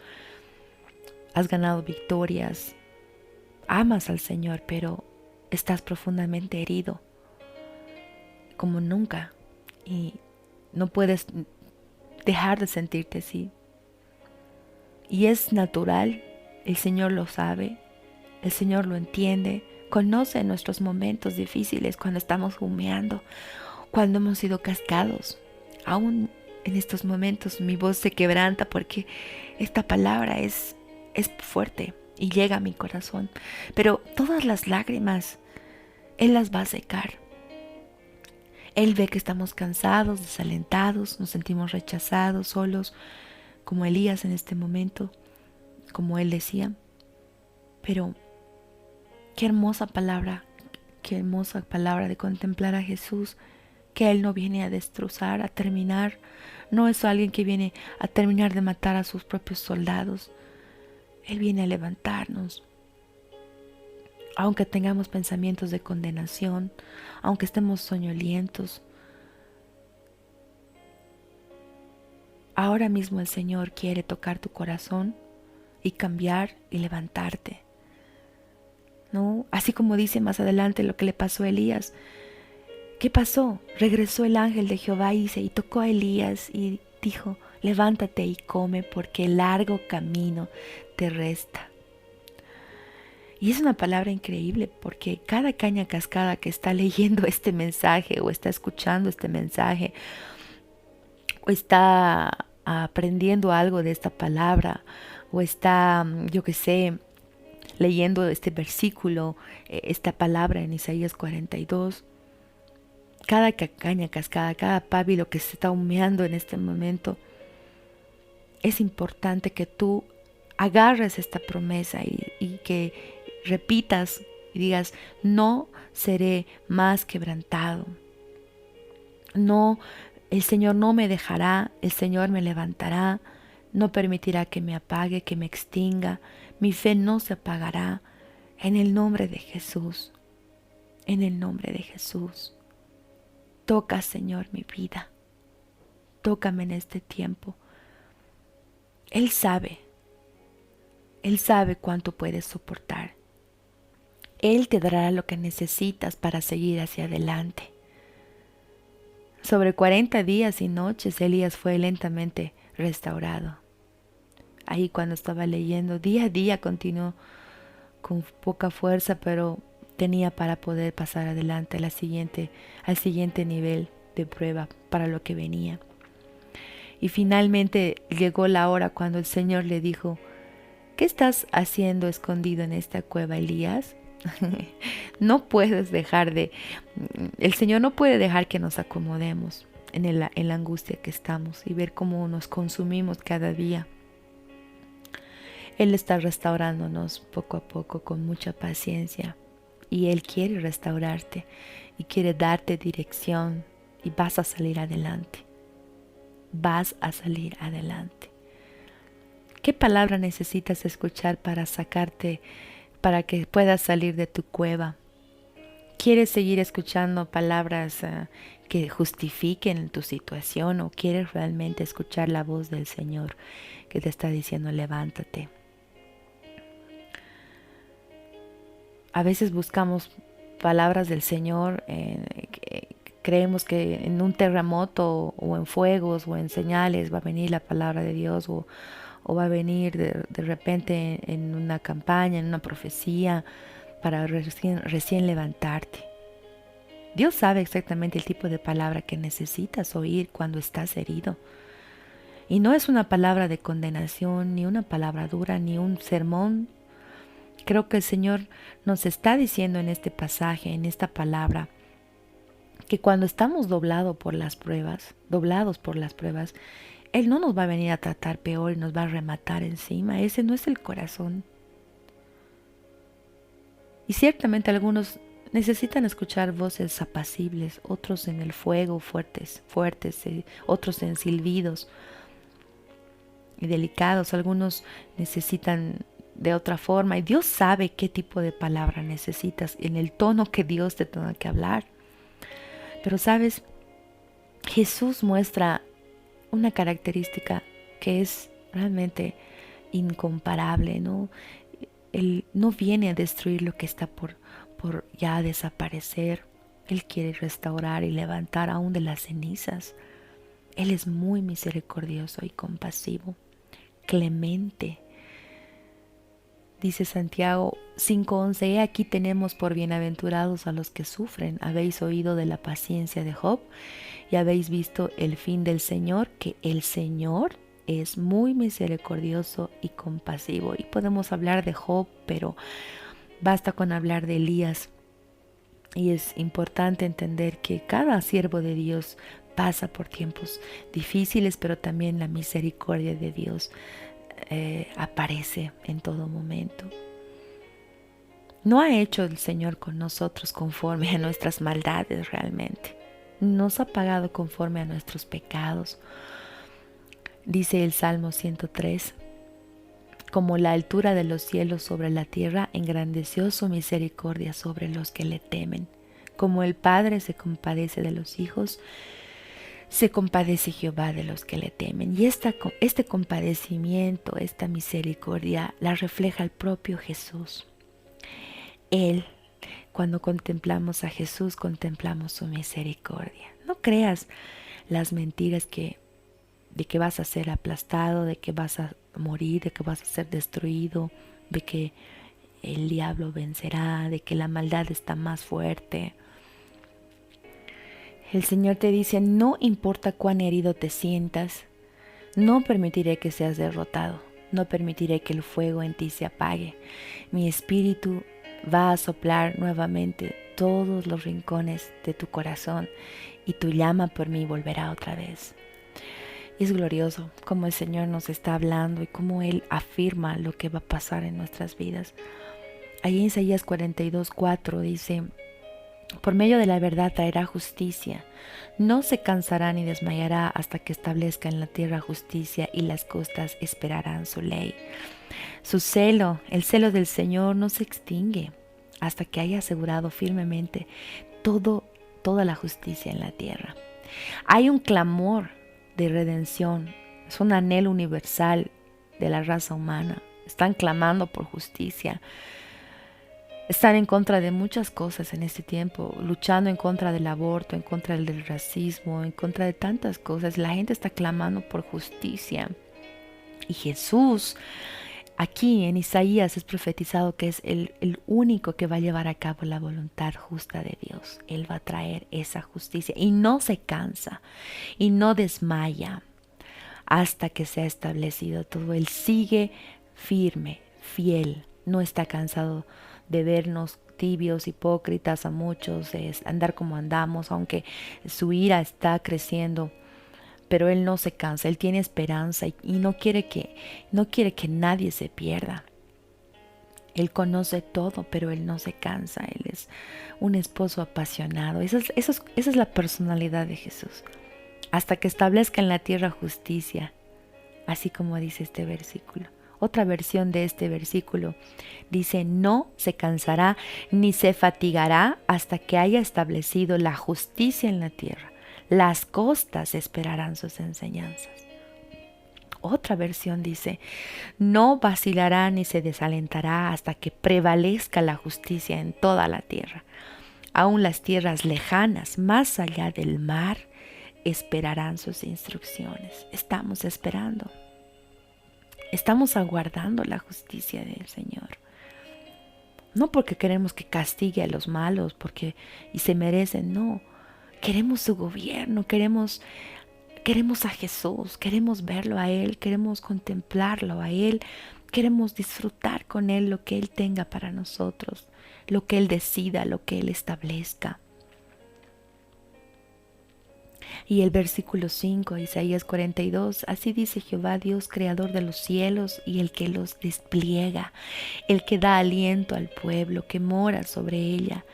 has ganado victorias, amas al Señor, pero estás profundamente herido, como nunca, y no puedes dejar de sentirte así. Y es natural, el Señor lo sabe, el Señor lo entiende, conoce nuestros momentos difíciles cuando estamos humeando, cuando hemos sido cascados. Aún en estos momentos mi voz se quebranta porque esta palabra es fuerte y llega a mi corazón. Pero todas las lágrimas Él las va a secar. Él ve que estamos cansados, desalentados, nos sentimos rechazados, solos, como Elías en este momento, como él decía. Pero qué hermosa palabra de contemplar a Jesús, que Él no viene a destrozar, a terminar. No es alguien que viene a terminar de matar a sus propios soldados. Él viene a levantarnos. Aunque tengamos pensamientos de condenación, aunque estemos soñolientos, ahora mismo el Señor quiere tocar tu corazón y cambiar y levantarte, ¿no? Así como dice más adelante lo que le pasó a Elías. ¿Qué pasó? Regresó el ángel de Jehová y tocó a Elías y dijo, levántate y come porque el largo camino te resta. Y es una palabra increíble porque cada caña cascada que está leyendo este mensaje o está escuchando este mensaje o está aprendiendo algo de esta palabra o está, yo qué sé, leyendo este versículo, esta palabra en Isaías 42, cada caña cascada, cada pábilo que se está humeando en este momento, es importante que tú agarres esta promesa y que repitas y digas, no seré más quebrantado. No, el Señor no me dejará, el Señor me levantará, no permitirá que me apague, que me extinga. Mi fe no se apagará. En el nombre de Jesús, en el nombre de Jesús. Toca, Señor, mi vida. Tócame en este tiempo. Él sabe cuánto puedes soportar. Él te dará lo que necesitas para seguir hacia adelante. Sobre 40 días y noches Elías fue lentamente restaurado. Ahí cuando estaba leyendo, día a día continuó con poca fuerza, pero tenía para poder pasar adelante al siguiente nivel de prueba para lo que venía. Y finalmente llegó la hora cuando el Señor le dijo, ¿qué estás haciendo escondido en esta cueva, Elías? El Señor no puede dejar que nos acomodemos en la angustia que estamos y ver cómo nos consumimos cada día. Él está restaurándonos poco a poco con mucha paciencia y Él quiere restaurarte y quiere darte dirección y vas a salir adelante. Vas a salir adelante. ¿Qué palabra necesitas escuchar para que puedas salir de tu cueva? ¿Quieres seguir escuchando palabras que justifiquen tu situación o quieres realmente escuchar la voz del Señor que te está diciendo levántate? A veces buscamos palabras del Señor, creemos que en un terremoto o en fuegos o en señales va a venir la palabra de Dios o va a venir de repente en una campaña, en una profecía para recién levantarte. Dios sabe exactamente el tipo de palabra que necesitas oír cuando estás herido. Y no es una palabra de condenación, ni una palabra dura, ni un sermón. Creo que el Señor nos está diciendo en este pasaje, en esta palabra, que cuando estamos doblados por las pruebas, Él no nos va a venir a tratar peor y nos va a rematar encima. Ese no es el corazón. Y ciertamente algunos necesitan escuchar voces apacibles, otros en el fuego, fuertes, otros en silbidos y delicados. Algunos necesitan de otra forma y Dios sabe qué tipo de palabra necesitas en el tono que Dios te tenga que hablar. Pero sabes, Jesús muestra una característica que es realmente incomparable, ¿no? Él no viene a destruir lo que está por ya desaparecer. Él quiere restaurar y levantar aún de las cenizas. Él es muy misericordioso y compasivo, clemente. Dice Santiago 5:11, he aquí tenemos por bienaventurados a los que sufren. Habéis oído de la paciencia de Job y habéis visto el fin del Señor, que el Señor es muy misericordioso y compasivo. Y podemos hablar de Job, pero basta con hablar de Elías. Y es importante entender que cada siervo de Dios pasa por tiempos difíciles, pero también la misericordia de Dios aparece en todo momento. No ha hecho el Señor con nosotros conforme a nuestras maldades realmente. Nos ha pagado conforme a nuestros pecados. Dice el Salmo 103, como la altura de los cielos sobre la tierra, engrandeció su misericordia sobre los que le temen. Como el Padre se compadece de los hijos, se compadece Jehová de los que le temen. Y este compadecimiento, esta misericordia, la refleja el propio Jesús. Él, cuando contemplamos a Jesús, contemplamos su misericordia. No creas las mentiras de que vas a ser aplastado, de que vas a morir, de que vas a ser destruido, de que el diablo vencerá, de que la maldad está más fuerte. El Señor te dice, no importa cuán herido te sientas, no permitiré que seas derrotado, no permitiré que el fuego en ti se apague. Mi espíritu va a soplar nuevamente todos los rincones de tu corazón y tu llama por mí volverá otra vez. Y es glorioso cómo el Señor nos está hablando y cómo Él afirma lo que va a pasar en nuestras vidas. Ahí en Isaías 42:4 dice: por medio de la verdad traerá justicia. No se cansará ni desmayará hasta que establezca en la tierra justicia, y las costas esperarán su ley. Su celo, el celo del Señor, no se extingue hasta que haya asegurado firmemente toda la justicia en la tierra. Hay un clamor de redención, es un anhelo universal de la raza humana. Están clamando por justicia. Están en contra de muchas cosas en este tiempo, luchando en contra del aborto, en contra del racismo, en contra de tantas cosas. La gente está clamando por justicia. Y Jesús, aquí en Isaías es profetizado que es el único que va a llevar a cabo la voluntad justa de Dios. Él va a traer esa justicia y no se cansa y no desmaya hasta que sea establecido todo. Él sigue firme, fiel, no está cansado de vernos tibios, hipócritas a muchos, de andar como andamos, aunque su ira está creciendo. Pero Él no se cansa, Él tiene esperanza y no quiere que nadie se pierda. Él conoce todo, pero Él no se cansa. Él es un esposo apasionado. Esa es la personalidad de Jesús. Hasta que establezca en la tierra justicia, así como dice este versículo. Otra versión de este versículo dice: no se cansará ni se fatigará hasta que haya establecido la justicia en la tierra. Las costas esperarán sus enseñanzas. Otra versión dice: no vacilará ni se desalentará hasta que prevalezca la justicia en toda la tierra. Aún las tierras lejanas, más allá del mar, esperarán sus instrucciones. Estamos esperando. Estamos aguardando la justicia del Señor. No porque queremos que castigue a los malos y se merecen, no. Queremos su gobierno, queremos a Jesús, queremos verlo a Él, queremos contemplarlo a Él, queremos disfrutar con Él lo que Él tenga para nosotros, lo que Él decida, lo que Él establezca. Y el versículo 5, Isaías 42, así dice Jehová, Dios creador de los cielos y el que los despliega, el que da aliento al pueblo, que mora sobre ella,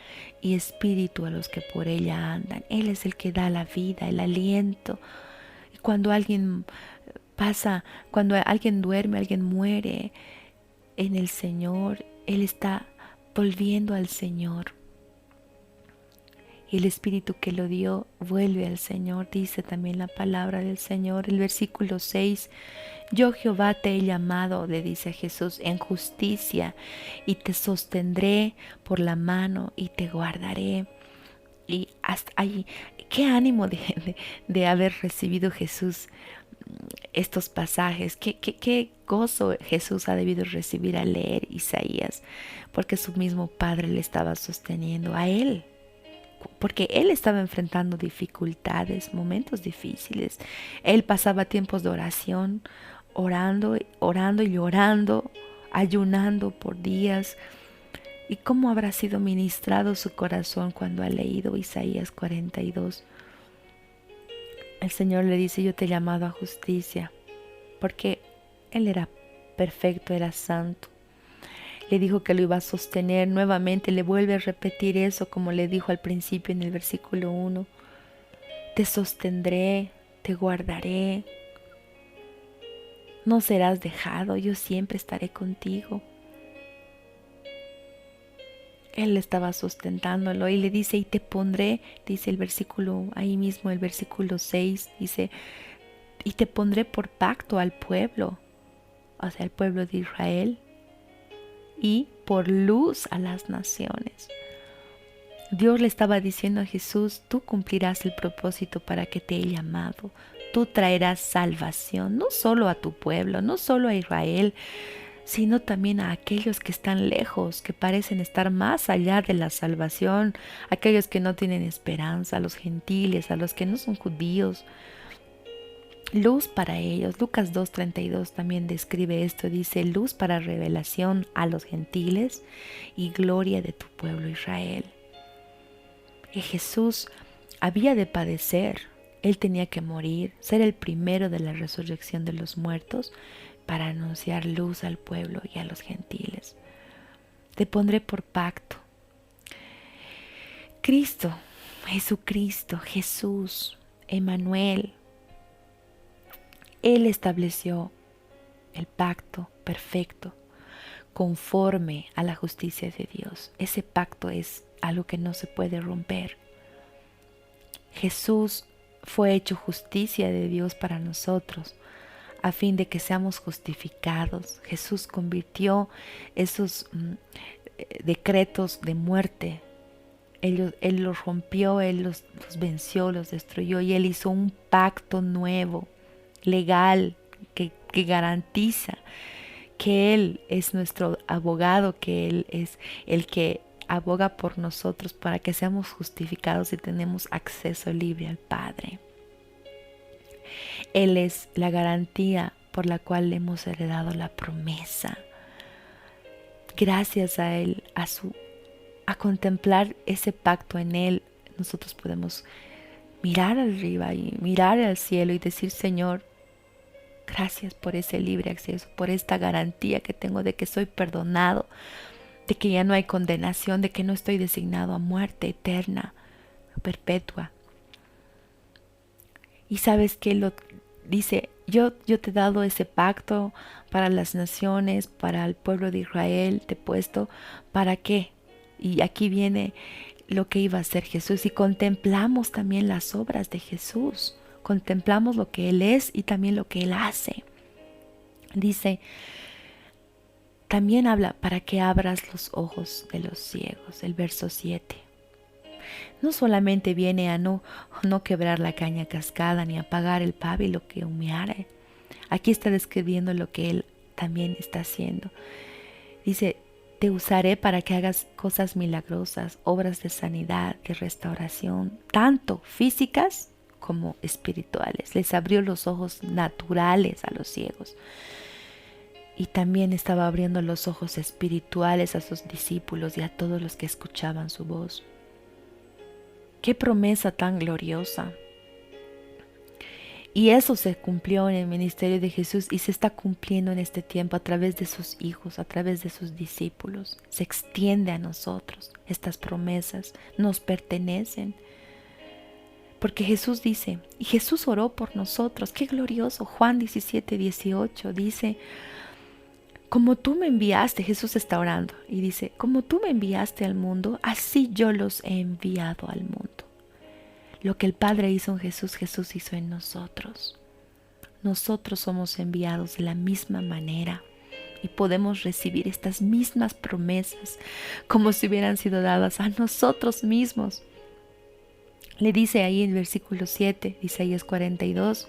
y espíritu a los que por ella andan. Él es el que da la vida, el aliento. Y cuando alguien duerme, alguien muere en el Señor, Él está volviendo al Señor. Y el Espíritu que lo dio vuelve al Señor, dice también la palabra del Señor. El versículo 6, yo Jehová te he llamado, le dice Jesús, en justicia, y te sostendré por la mano y te guardaré. Y hasta ahí, qué ánimo de haber recibido Jesús estos pasajes, qué gozo Jesús ha debido recibir al leer Isaías, porque su mismo Padre le estaba sosteniendo a Él. Porque Él estaba enfrentando dificultades, momentos difíciles. Él pasaba tiempos de oración, orando y llorando, ayunando por días. ¿Y cómo habrá sido ministrado su corazón cuando ha leído Isaías 42? El Señor le dice: yo te he llamado a justicia, porque Él era perfecto, era santo. Le dijo que lo iba a sostener. Nuevamente le vuelve a repetir eso, como le dijo al principio en el versículo 1. Te sostendré, te guardaré. No serás dejado, yo siempre estaré contigo. Él estaba sustentándolo y le dice: y te pondré, dice el versículo, ahí mismo el versículo 6, dice: y te pondré por pacto al pueblo, o sea, al pueblo de Israel, y por luz a las naciones. Dios le estaba diciendo a Jesús: tú cumplirás el propósito para que te he llamado. Tú traerás salvación, no solo a tu pueblo, no solo a Israel, sino también a aquellos que están lejos, que parecen estar más allá de la salvación, aquellos que no tienen esperanza, a los gentiles, a los que no son judíos. Luz para ellos. Lucas 2:32 también describe esto, dice: luz para revelación a los gentiles y gloria de tu pueblo Israel. Y Jesús había de padecer, Él tenía que morir, ser el primero de la resurrección de los muertos para anunciar luz al pueblo y a los gentiles. Te pondré por pacto. Cristo, Jesucristo, Jesús, Emmanuel, Él estableció el pacto perfecto conforme a la justicia de Dios. Ese pacto es algo que no se puede romper. Jesús fue hecho justicia de Dios para nosotros, a fin de que seamos justificados. Jesús convirtió esos decretos de muerte. Él los rompió, Él los venció, los destruyó, y Él hizo un pacto nuevo, legal, que garantiza que Él es nuestro abogado, que Él es el que aboga por nosotros para que seamos justificados y tenemos acceso libre al Padre. Él es la garantía por la cual hemos heredado la promesa. Gracias a Él, a contemplar ese pacto en Él, nosotros podemos mirar arriba y mirar al cielo y decir: Señor, gracias por ese libre acceso, por esta garantía que tengo de que soy perdonado, de que ya no hay condenación, de que no estoy designado a muerte eterna, perpetua. Y sabes que lo dice: yo te he dado ese pacto para las naciones, para el pueblo de Israel, te he puesto, ¿para qué? Y aquí viene lo que iba a hacer Jesús, y contemplamos también las obras de Jesús, contemplamos lo que Él es y también lo que Él hace. Dice, también habla para que abras los ojos de los ciegos, el verso 7. No solamente viene a no quebrar la caña cascada ni apagar el pábilo que humeare. Aquí está describiendo lo que Él también está haciendo. Dice: te usaré para que hagas cosas milagrosas, obras de sanidad, de restauración, tanto físicas como espirituales. Les abrió los ojos naturales a los ciegos. Y también estaba abriendo los ojos espirituales a sus discípulos y a todos los que escuchaban su voz. ¡Qué promesa tan gloriosa! Y eso se cumplió en el ministerio de Jesús y se está cumpliendo en este tiempo a través de sus hijos, a través de sus discípulos. Se extiende a nosotros. Estas promesas nos pertenecen. Porque Jesús dice, y Jesús oró por nosotros. ¡Qué glorioso! Juan 17:18 dice: como tú me enviaste, Jesús está orando y dice: como tú me enviaste al mundo, así yo los he enviado al mundo. Lo que el Padre hizo en Jesús, Jesús hizo en nosotros. Nosotros somos enviados de la misma manera y podemos recibir estas mismas promesas como si hubieran sido dadas a nosotros mismos. Le dice ahí en versículo 7, Isaías 42,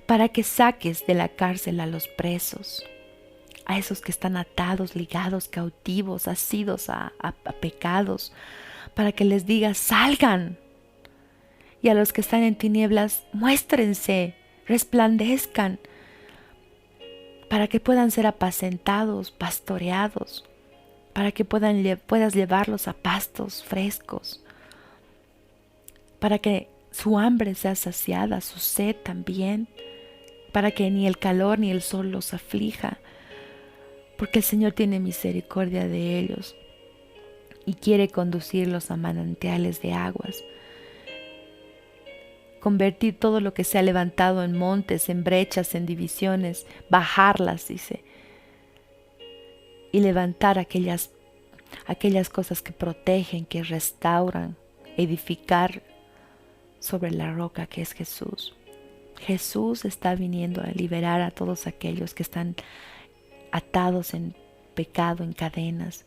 para que saques de la cárcel a los presos, a esos que están atados, ligados, cautivos, asidos a pecados, para que les digas: salgan. Y a los que están en tinieblas, muéstrense, resplandezcan, para que puedan ser apacentados, pastoreados, para que puedas llevarlos a pastos frescos, para que su hambre sea saciada, su sed también, para que ni el calor ni el sol los aflija, porque el Señor tiene misericordia de ellos y quiere conducirlos a manantiales de aguas. Convertir todo lo que se ha levantado en montes, en brechas, en divisiones, bajarlas, dice, y levantar aquellas cosas que protegen, que restauran, edificar sobre la roca que es Jesús. Jesús está viniendo a liberar a todos aquellos que están atados en pecado, en cadenas.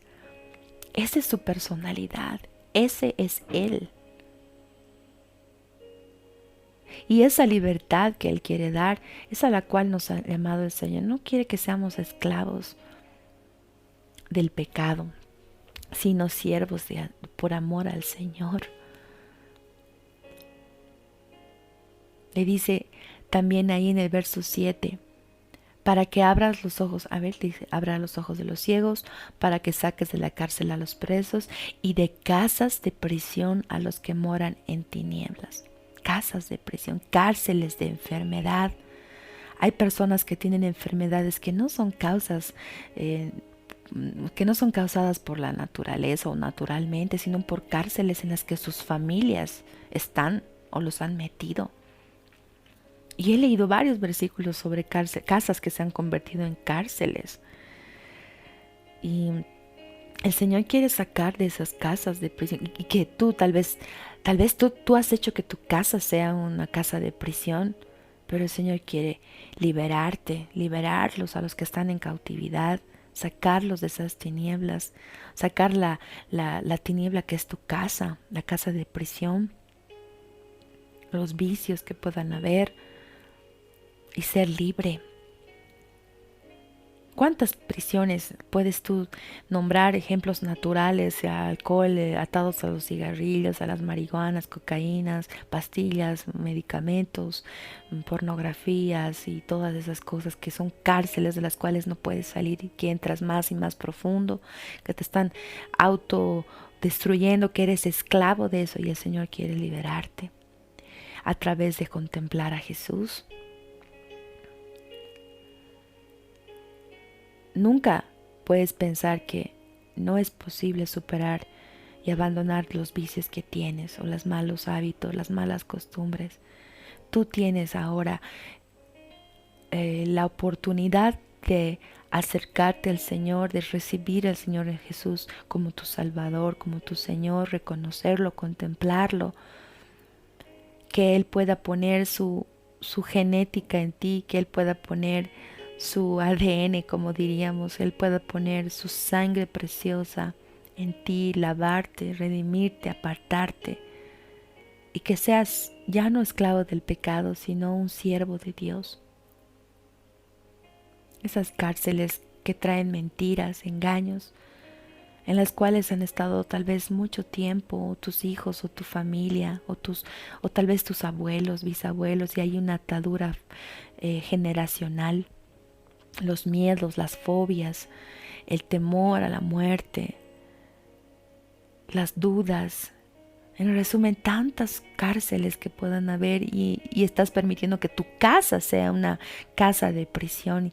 Esa es su personalidad, ese es Él. Y esa libertad que Él quiere dar es a la cual nos ha llamado el Señor. No quiere que seamos esclavos del pecado, sino siervos por amor al Señor. Le dice también ahí en el verso 7, para que abras los ojos, dice, abra los ojos de los ciegos, para que saques de la cárcel a los presos y de casas de prisión a los que moran en tinieblas. Casas de prisión, cárceles de enfermedad. Hay personas que tienen enfermedades que no son causas que no son causadas por la naturaleza o naturalmente, sino por cárceles en las que sus familias están o los han metido. Y he leído varios versículos sobre casas que se han convertido en cárceles. Y el Señor quiere sacar de esas casas de prisión. Y que tú tal vez tú has hecho que tu casa sea una casa de prisión. Pero el Señor quiere liberarte, liberarlos a los que están en cautividad, sacarlos de esas tinieblas, sacar la tiniebla que es tu casa, la casa de prisión, los vicios que puedan haber y ser libre. ¿Cuántas prisiones puedes tú nombrar? Ejemplos naturales, alcohol, atados a los cigarrillos, a las marihuanas, cocaínas, pastillas, medicamentos, pornografías y todas esas cosas que son cárceles de las cuales no puedes salir y que entras más y más profundo, que te están autodestruyendo, que eres esclavo de eso y el Señor quiere liberarte a través de contemplar a Jesús. Nunca puedes pensar que no es posible superar y abandonar los vicios que tienes o los malos hábitos, las malas costumbres. Tú tienes ahora la oportunidad de acercarte al Señor, de recibir al Señor en Jesús como tu Salvador, como tu Señor, reconocerlo, contemplarlo, que Él pueda poner su genética en ti, que Él pueda poner su ADN, como diríamos, Él pueda poner su sangre preciosa en ti, lavarte, redimirte, apartarte, y que seas ya no esclavo del pecado, sino un siervo de Dios. Esas cárceles que traen mentiras, engaños, en las cuales han estado tal vez mucho tiempo, o tus hijos, o tu familia, o tal vez tus abuelos, bisabuelos, y hay una atadura generacional. Los miedos, las fobias, el temor a la muerte, las dudas, en resumen, tantas cárceles que puedan haber y estás permitiendo que tu casa sea una casa de prisión.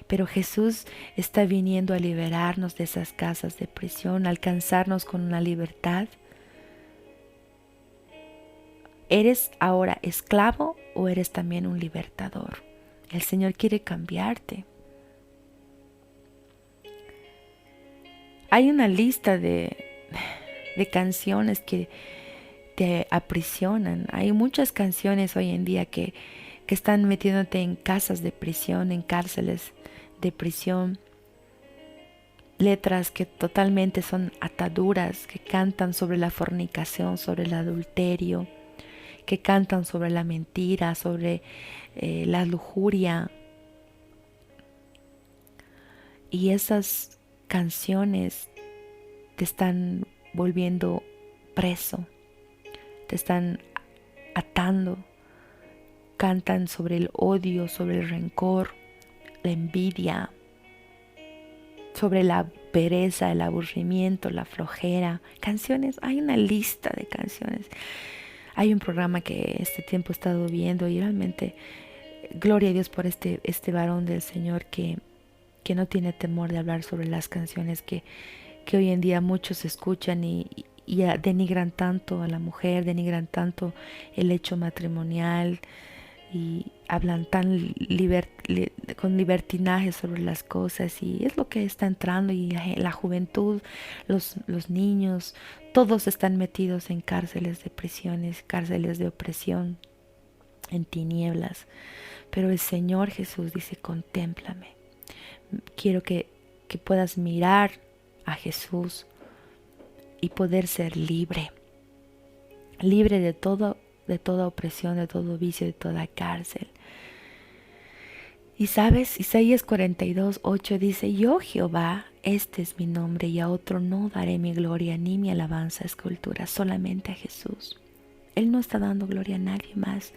Pero Jesús está viniendo a liberarnos de esas casas de prisión, a alcanzarnos con una libertad. ¿Eres ahora esclavo o eres también un libertador? El Señor quiere cambiarte. Hay una lista de canciones que te aprisionan. Hay muchas canciones hoy en día que están metiéndote en casas de prisión, en cárceles de prisión. Letras que totalmente son ataduras, que cantan sobre la fornicación, sobre el adulterio, que cantan sobre la mentira, sobre la lujuria. Y esas canciones te están volviendo preso, te están atando, cantan sobre el odio, sobre el rencor, la envidia, sobre la pereza, el aburrimiento, la flojera. Canciones, hay una lista de canciones. Hay un programa que este tiempo he estado viendo y realmente gloria a Dios por este varón del Señor que no tiene temor de hablar sobre las canciones que hoy en día muchos escuchan y denigran tanto a la mujer, denigran tanto el hecho matrimonial y hablan tan con libertinaje sobre las cosas, y es lo que está entrando, y la juventud, los niños, todos están metidos en cárceles de prisiones, cárceles de opresión, en tinieblas. Pero el Señor Jesús dice: contémplame. Quiero que puedas mirar a Jesús y poder ser libre de toda opresión, de todo vicio, de toda cárcel. Y sabes, Isaías 42:8 dice: yo, Jehová, este es mi nombre, y a otro no daré mi gloria ni mi alabanza escultura, solamente a Jesús. Él no está dando gloria a nadie más,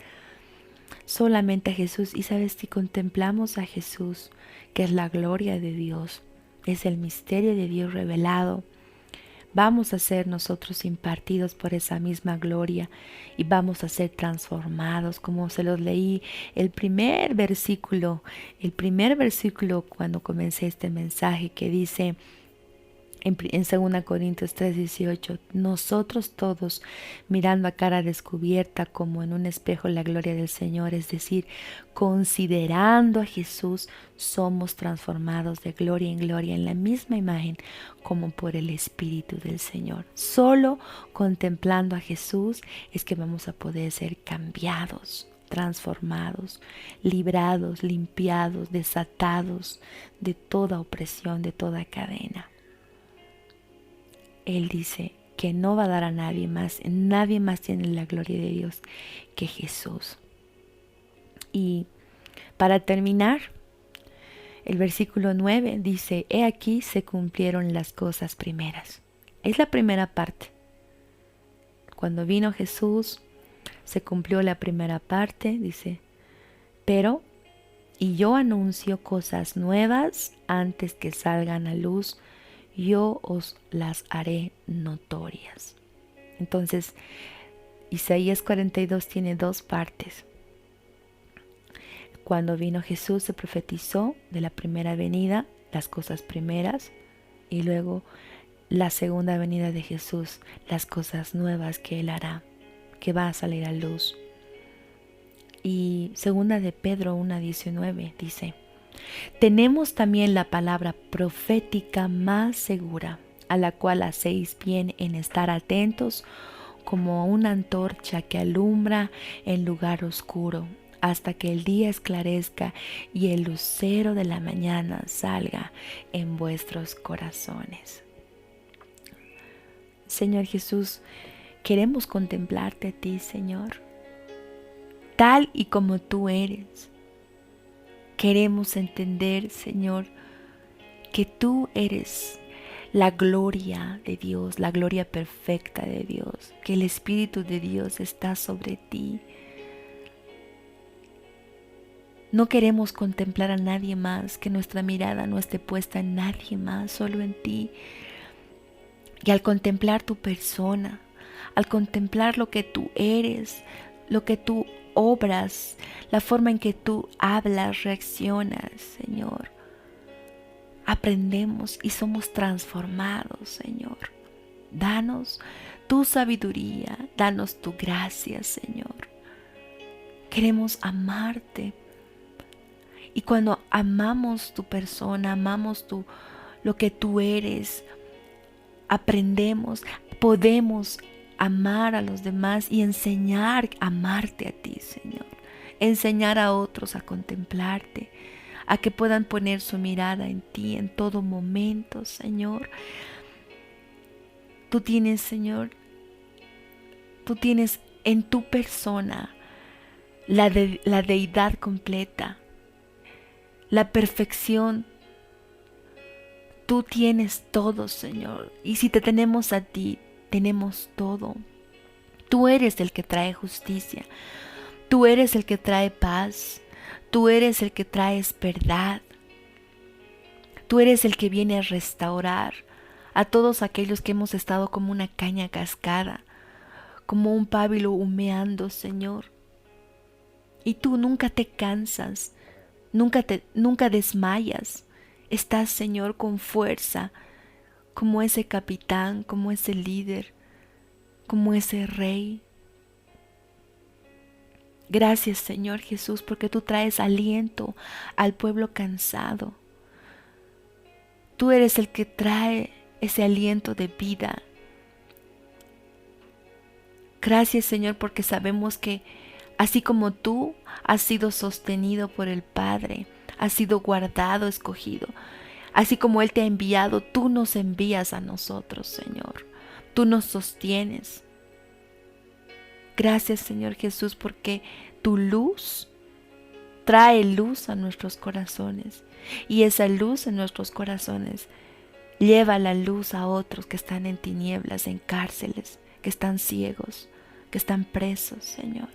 solamente a Jesús. Y sabes, si contemplamos a Jesús, que es la gloria de Dios, es el misterio de Dios revelado, vamos a ser nosotros impartidos por esa misma gloria y vamos a ser transformados, como se los leí el primer versículo cuando comencé este mensaje, que dice En 2 Corintios 3:18, nosotros todos, mirando a cara descubierta como en un espejo la gloria del Señor, es decir, considerando a Jesús, somos transformados de gloria en gloria en la misma imagen como por el Espíritu del Señor. Solo contemplando a Jesús es que vamos a poder ser cambiados, transformados, librados, limpiados, desatados de toda opresión, de toda cadena. Él dice que no va a dar a nadie más tiene la gloria de Dios que Jesús. Y para terminar, el versículo 9 dice, he aquí se cumplieron las cosas primeras. Es la primera parte. Cuando vino Jesús, se cumplió la primera parte, dice, pero, y yo anuncio cosas nuevas antes que salgan a luz, yo os las haré notorias. Entonces, Isaías 42 tiene dos partes. Cuando vino Jesús se profetizó de la primera venida, las cosas primeras, y luego la segunda venida de Jesús, las cosas nuevas que Él hará, que va a salir a luz. Y segunda de Pedro 1:19 dice, tenemos también la palabra profética más segura, a la cual hacéis bien en estar atentos como una antorcha que alumbra en lugar oscuro, hasta que el día esclarezca y el lucero de la mañana salga en vuestros corazones. Señor Jesús, queremos contemplarte a ti, Señor, tal y como tú eres. Queremos entender, Señor, que tú eres la gloria de Dios, la gloria perfecta de Dios, que el Espíritu de Dios está sobre ti. No queremos contemplar a nadie más, que nuestra mirada no esté puesta en nadie más, solo en ti. Y al contemplar tu persona, al contemplar lo que tú eres, lo que tú obras, la forma en que tú hablas, reaccionas, Señor, aprendemos y somos transformados, Señor. Danos tu sabiduría, danos tu gracia, Señor. Queremos amarte. Y cuando amamos tu persona, amamos lo que tú eres, aprendemos, podemos amar a los demás y enseñar a amarte a ti, Señor. Enseñar a otros a contemplarte, a que puedan poner su mirada en ti en todo momento, Señor. Tú tienes, Señor, tú tienes en tu persona la deidad completa, la perfección. Tú tienes todo, Señor. Y si te tenemos a ti, tenemos todo. Tú eres el que trae justicia. Tú eres el que trae paz. Tú eres el que traes verdad. Tú eres el que viene a restaurar a todos aquellos que hemos estado como una caña cascada, como un pábilo humeando, Señor. Y tú nunca te cansas, nunca desmayas. Estás, Señor, con fuerza, como ese capitán, como ese líder, como ese rey. Gracias, Señor Jesús, porque tú traes aliento al pueblo cansado. Tú eres el que trae ese aliento de vida. Gracias, Señor, porque sabemos que así como tú has sido sostenido por el Padre, has sido guardado, escogido, así como Él te ha enviado, tú nos envías a nosotros, Señor. Tú nos sostienes. Gracias, Señor Jesús, porque tu luz trae luz a nuestros corazones. Y esa luz en nuestros corazones lleva la luz a otros que están en tinieblas, en cárceles, que están ciegos, que están presos, Señor.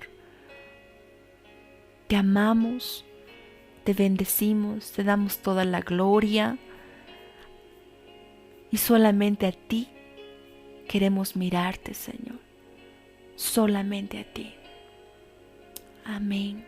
Te amamos, te bendecimos, te damos toda la gloria. Y solamente a ti queremos mirarte, Señor. Solamente a ti. Amén.